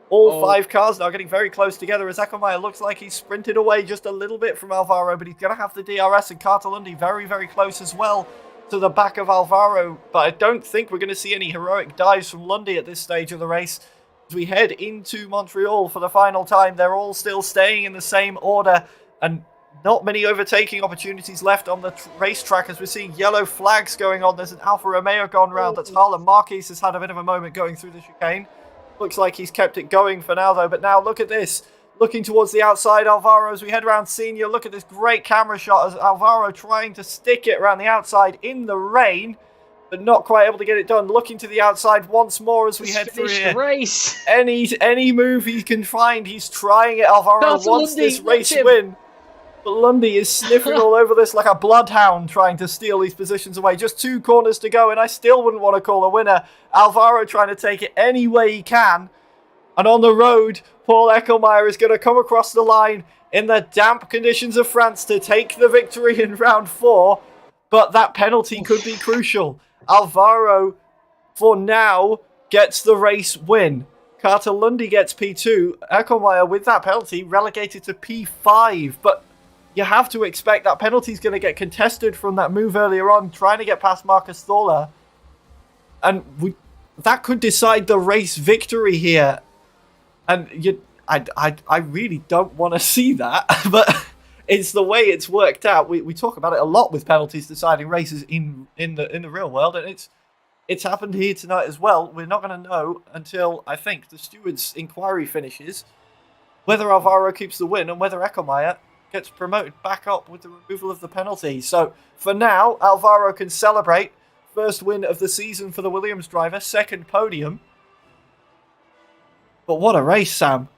All 5 cars now getting very close together as Ecklemeyer looks like he's sprinted away just a little bit from Alvaro, but he's going to have the DRS, and Carter Lundy very, very close as well to the back of Alvaro. But I don't think we're going to see any heroic dives from Lundy at this stage of the race. As we head into Montreal for the final time, they're all still staying in the same order, and not many overtaking opportunities left on the racetrack as we're seeing yellow flags going on. There's an Alfa Romeo gone round. That's Harlan Marquez has had a bit of a moment going through the chicane. Looks like he's kept it going for now, though. But now look at this. Looking towards the outside, Alvaro, as we head around Senior. Look at this great camera shot as Alvaro trying to stick it around the outside in the rain, but not quite able to get it done. Looking to the outside once more as we head through here. The race. Any move he can find, he's trying it. Alvaro wants this race win. But Lundy is sniffing all over this like a bloodhound, trying to steal these positions away. Just 2 corners to go, and I still wouldn't want to call a winner. Alvaro trying to take it any way he can. And on the road, Paul Ecklemeyer is going to come across the line in the damp conditions of France to take the victory in round 4. But that penalty could be crucial. Alvaro, for now, gets the race win. Carter Lundy gets P2. Ecklemeyer, with that penalty, relegated to P5. But you have to expect that penalty is going to get contested from that move earlier on, trying to get past Marcus Thorler. And that could decide the race victory here. And I really don't want to see that, but it's the way it's worked out. We talk about it a lot with penalties deciding races in the real world, and it's happened here tonight as well. We're not going to know until, I think, the stewards' inquiry finishes whether Alvaro keeps the win and whether Ecklemeyer gets promoted back up with the removal of the penalty. So for now, Alvaro can celebrate. First win of the season for the Williams driver, 2nd podium. But what a race, Sam.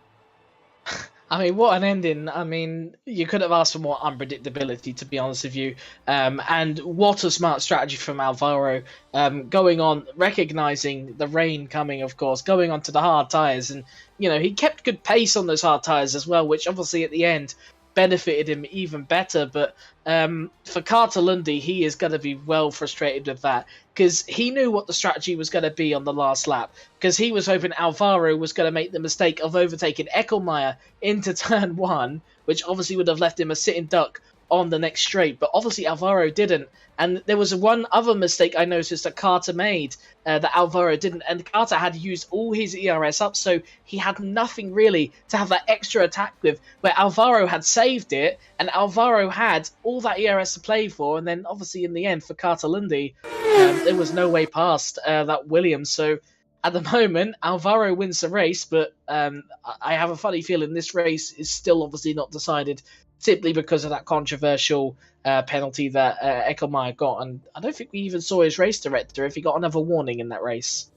I mean, what an ending. I mean, you could have asked for more unpredictability, to be honest with you. And what a smart strategy from Alvaro. Going on, recognising the rain coming, of course, going on to the hard tyres. And, you know, he kept good pace on those hard tyres as well, which obviously at the end benefited him even better. But for Carter Lundy, he is going to be well frustrated with that, because he knew what the strategy was going to be on the last lap, because he was hoping Alvaro was going to make the mistake of overtaking Ecklemeyer into turn 1, which obviously would have left him a sitting duck on the next straight, but obviously Alvaro didn't. And there was one other mistake I noticed that Carter made that Alvaro didn't, and Carter had used all his ERS up, so he had nothing really to have that extra attack with, where Alvaro had saved it, and Alvaro had all that ERS to play for, and then obviously in the end for Carter Lundy, there was no way past that Williams. So at the moment, Alvaro wins the race, but I have a funny feeling this race is still obviously not decided, simply because of that controversial penalty that Ecklemeyer got. And I don't think we even saw his race director if he got another warning in that race.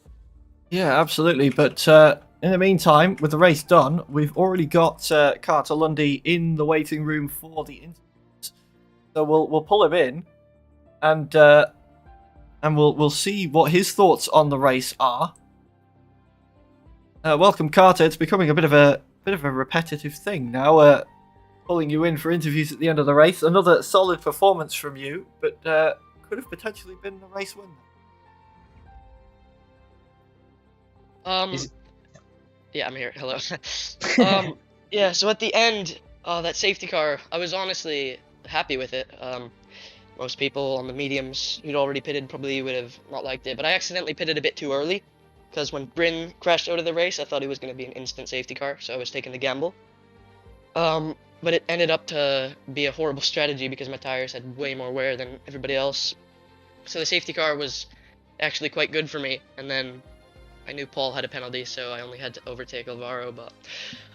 Yeah, absolutely. But in the meantime, with the race done, we've already got Carter Lundy in the waiting room for the interviews. So we'll pull him in, and we'll see what his thoughts on the race are. Welcome, Carter. It's becoming a bit of a repetitive thing now. Pulling you in for interviews at the end of the race. Another solid performance from you, but could have potentially been the race winner. Yeah, I'm here. Hello. Yeah, so at the end, that safety car, I was honestly happy with it. Most people on the mediums who'd already pitted probably would have not liked it, but I accidentally pitted a bit too early, because when Bryn crashed out of the race, I thought it was going to be an instant safety car, so I was taking the gamble. But it ended up to be a horrible strategy because my tires had way more wear than everybody else. So the safety car was actually quite good for me, and then I knew Paul had a penalty, so I only had to overtake Alvaro, but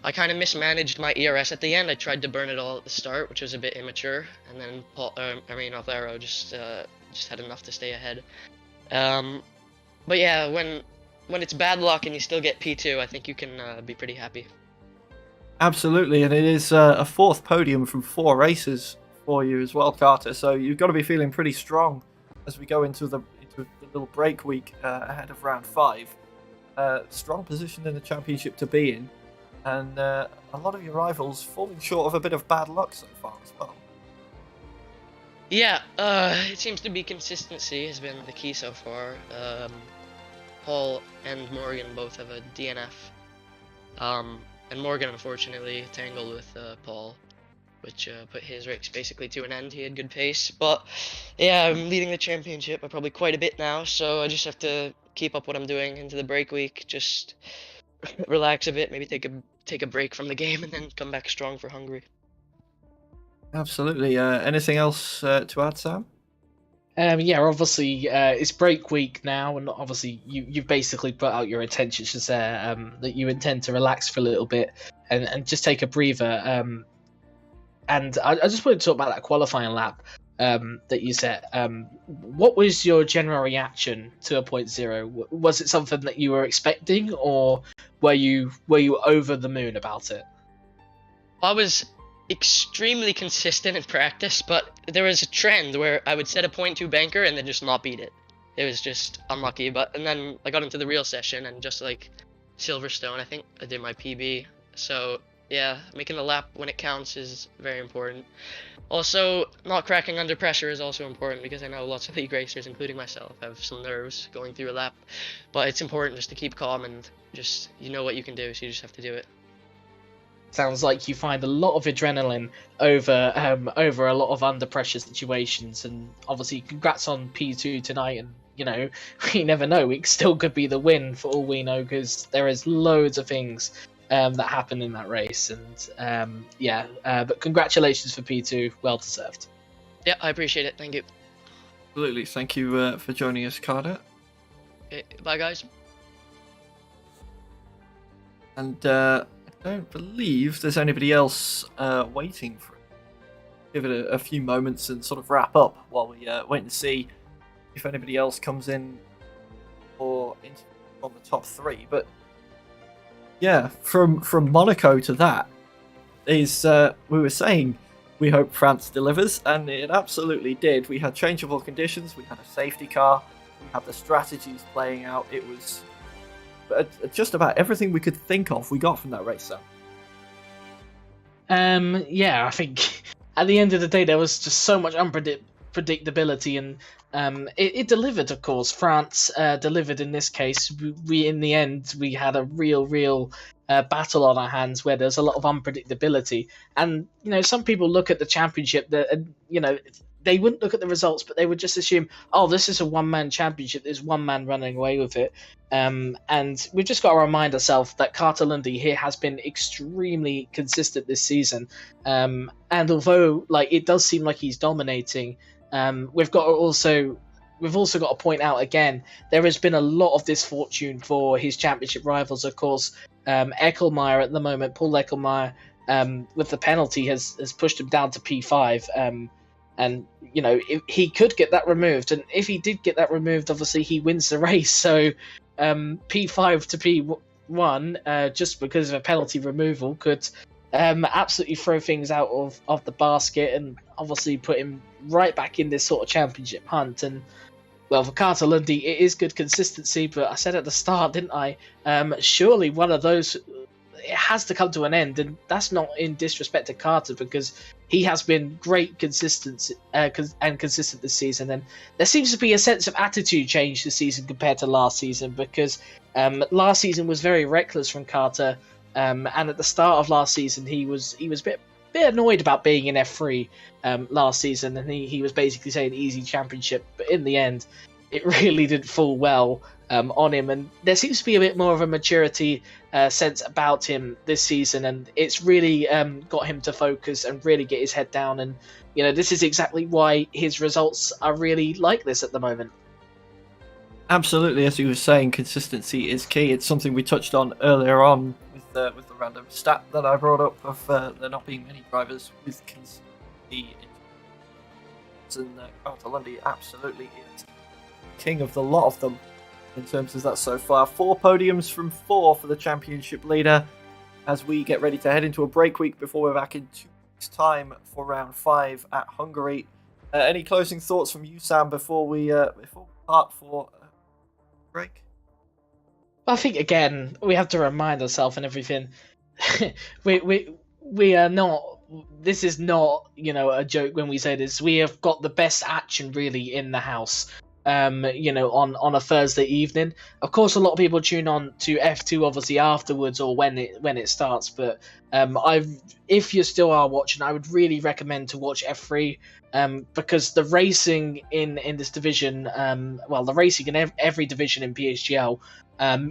I kind of mismanaged my ERS at the end. I tried to burn it all at the start, which was a bit immature, and then Alvaro just had enough to stay ahead. But yeah, when it's bad luck and you still get P2, I think you can be pretty happy. Absolutely, and it is a fourth podium from 4 races for you as well, Carter. So you've got to be feeling pretty strong as we go into the little break week ahead of round 5. Strong position in the championship to be in, and a lot of your rivals falling short of a bit of bad luck so far as well. Yeah, it seems to be consistency has been the key so far. Paul and Morgan both have a DNF. And Morgan unfortunately tangled with Paul, which put his race basically to an end. He had good pace, but yeah, I'm leading the championship by probably quite a bit now, so I just have to keep up what I'm doing into the break week, just relax a bit, maybe take a break from the game, and then come back strong for Hungary. Absolutely. Anything else to add, Sam? Yeah, obviously it's break week now, and obviously you've basically put out your intentions there that you intend to relax for a little bit and just take a breather. And I just wanted to talk about that qualifying lap that you set. What was your general reaction to a 0.0? Was it something that you were expecting, or were you over the moon about it? I was extremely consistent in practice, but there was a trend where I would set a 0.2 banker and then just not beat it. It was just unlucky, and then I got into the real session, and just like Silverstone, I think I did my PB. So yeah, making the lap when it counts is very important. Also, not cracking under pressure is also important, because I know lots of league racers, including myself, have some nerves going through a lap. But it's important just to keep calm and just, you know what you can do, so you just have to do it. Sounds like you find a lot of adrenaline over a lot of under pressure situations, and obviously congrats on P2 tonight. And you know, we never know, it still could be the win for all we know, because there is loads of things that happen in that race. And but congratulations for P2, well deserved. Yeah, I appreciate it. Thank you. Absolutely. Thank you for joining us, Carter. Okay, bye guys. And I don't believe there's anybody else waiting for it. Give it a few moments and sort of wrap up while we wait and see if anybody else comes in or into on the top 3. But yeah, from Monaco to that is we were saying we hope France delivers, and it absolutely did. We had changeable conditions, we had a safety car, we had the strategies playing out. It was just about everything we could think of we got from that race, Sam. Yeah, I think at the end of the day there was just so much unpredictability, and it delivered. Of course, France delivered in this case. We in the end we had a real battle on our hands where there's a lot of unpredictability. And you know, some people look at the championship that they wouldn't look at the results, but they would just assume, oh, this is a one-man championship. There's one man running away with it. And we've just got to remind ourselves that Carter Lundy here has been extremely consistent this season. And although it does seem like he's dominating, we've also got to point out again, there has been a lot of misfortune for his championship rivals. Of course, Eckelmeyer at the moment, Paul Eckelmeyer, with the penalty has pushed him down to P5. And you know, if he could get that removed, and if he did get that removed, obviously he wins the race. So P5 to P1, just because of a penalty removal, could absolutely throw things out of the basket, and obviously put him right back in this sort of championship hunt. And well, for Carter Lundy, it is good consistency, but I said at the start, didn't I? Surely one of those, it has to come to an end, and that's not in disrespect to Carter, because he has been great consistent this season. And there seems to be a sense of attitude change this season compared to last season, because last season was very reckless from Carter, and at the start of last season he was a bit annoyed about being in F3 last season, and he was basically saying easy championship, but in the end it really didn't fall well on him. And there seems to be a bit more of a maturity sense about him this season, and it's really got him to focus and really get his head down. And you know, this is exactly why his results are really like this at the moment. Absolutely, as you were saying, consistency is key. It's something we touched on earlier on with the random stat that I brought up of there not being many drivers with consistency. And Carter Lundy absolutely is. king of the lot of them in terms of that so far. 4 podiums from 4 for the championship leader as we get ready to head into a break week before we're back in 2 weeks' time for round 5 at Hungary. Any closing thoughts from you, Sam, before we part for break? I think again we have to remind ourselves and everything. we are not. This is not, a joke when we say this. We have got the best action really in the house. On a Thursday evening. Of course, a lot of people tune on to F2 obviously afterwards or when it starts. But if you still are watching, I would really recommend to watch F3 because the racing in this division, the racing in every division in PSGL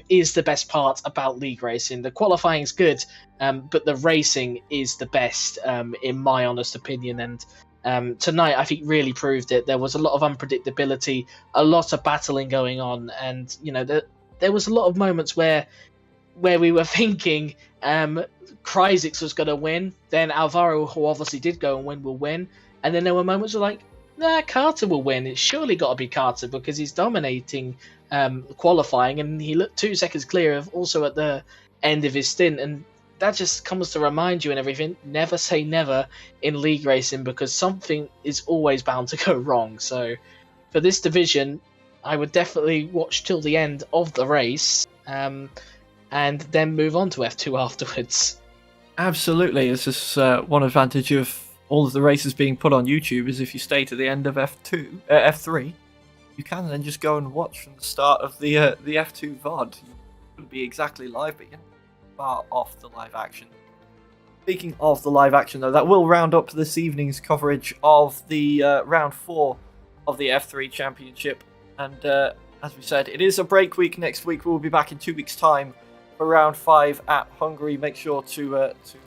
is the best part about league racing. The qualifying is good, but the racing is the best in my honest opinion. And tonight, I think, really proved it. There was a lot of unpredictability, a lot of battling going on, and there was a lot of moments where we were thinking Kryzik was going to win, then Alvaro, who obviously did go and win, will win, and then there were moments where like, nah, Carter will win. It's surely got to be Carter because he's dominating qualifying, and he looked 2 seconds clear of also at the end of his stint, and that just comes to remind you and everything, never say never in league racing because something is always bound to go wrong. So for this division, I would definitely watch till the end of the race and then move on to F2 afterwards. Absolutely. It's just one advantage of all of the races being put on YouTube is if you stay to the end of F3, you can then just go and watch from the start of the F2 VOD. You wouldn't be exactly live, but far off the live action. Speaking of the live action, though, that will round up this evening's coverage of the round 4 of the F3 Championship. And as we said, it is a break week. Next week we'll be back in 2 weeks' time for round 5 at Hungary. Make sure to keep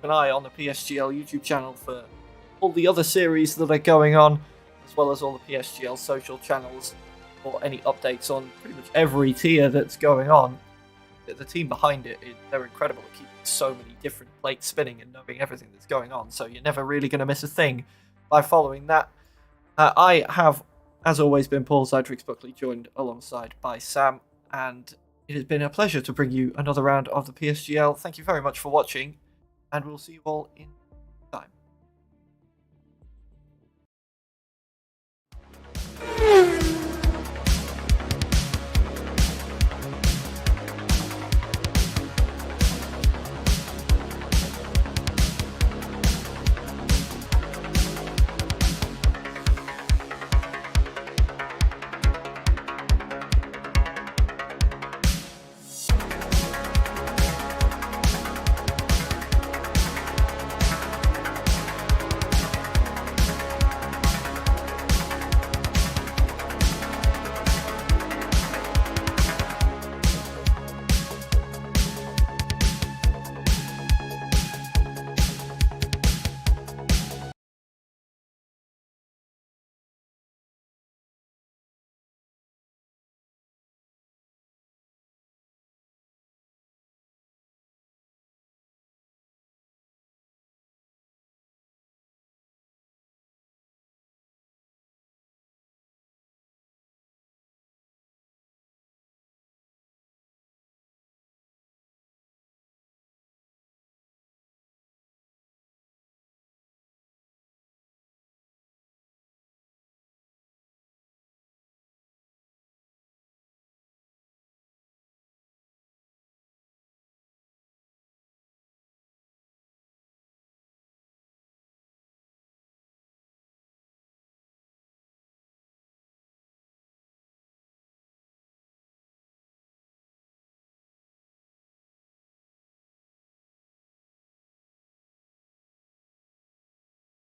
an eye on the PSGL YouTube channel for all the other series that are going on, as well as all the PSGL social channels for any updates on pretty much every tier that's going on. The team behind it, they're incredible at keeping so many different plates spinning and knowing everything that's going on, so you're never really going to miss a thing by following that. I have, as always, been Paul Zydrix Buckley, joined alongside by Sam, and it has been a pleasure to bring you another round of the PSGL. Thank you very much for watching, and we'll see you all in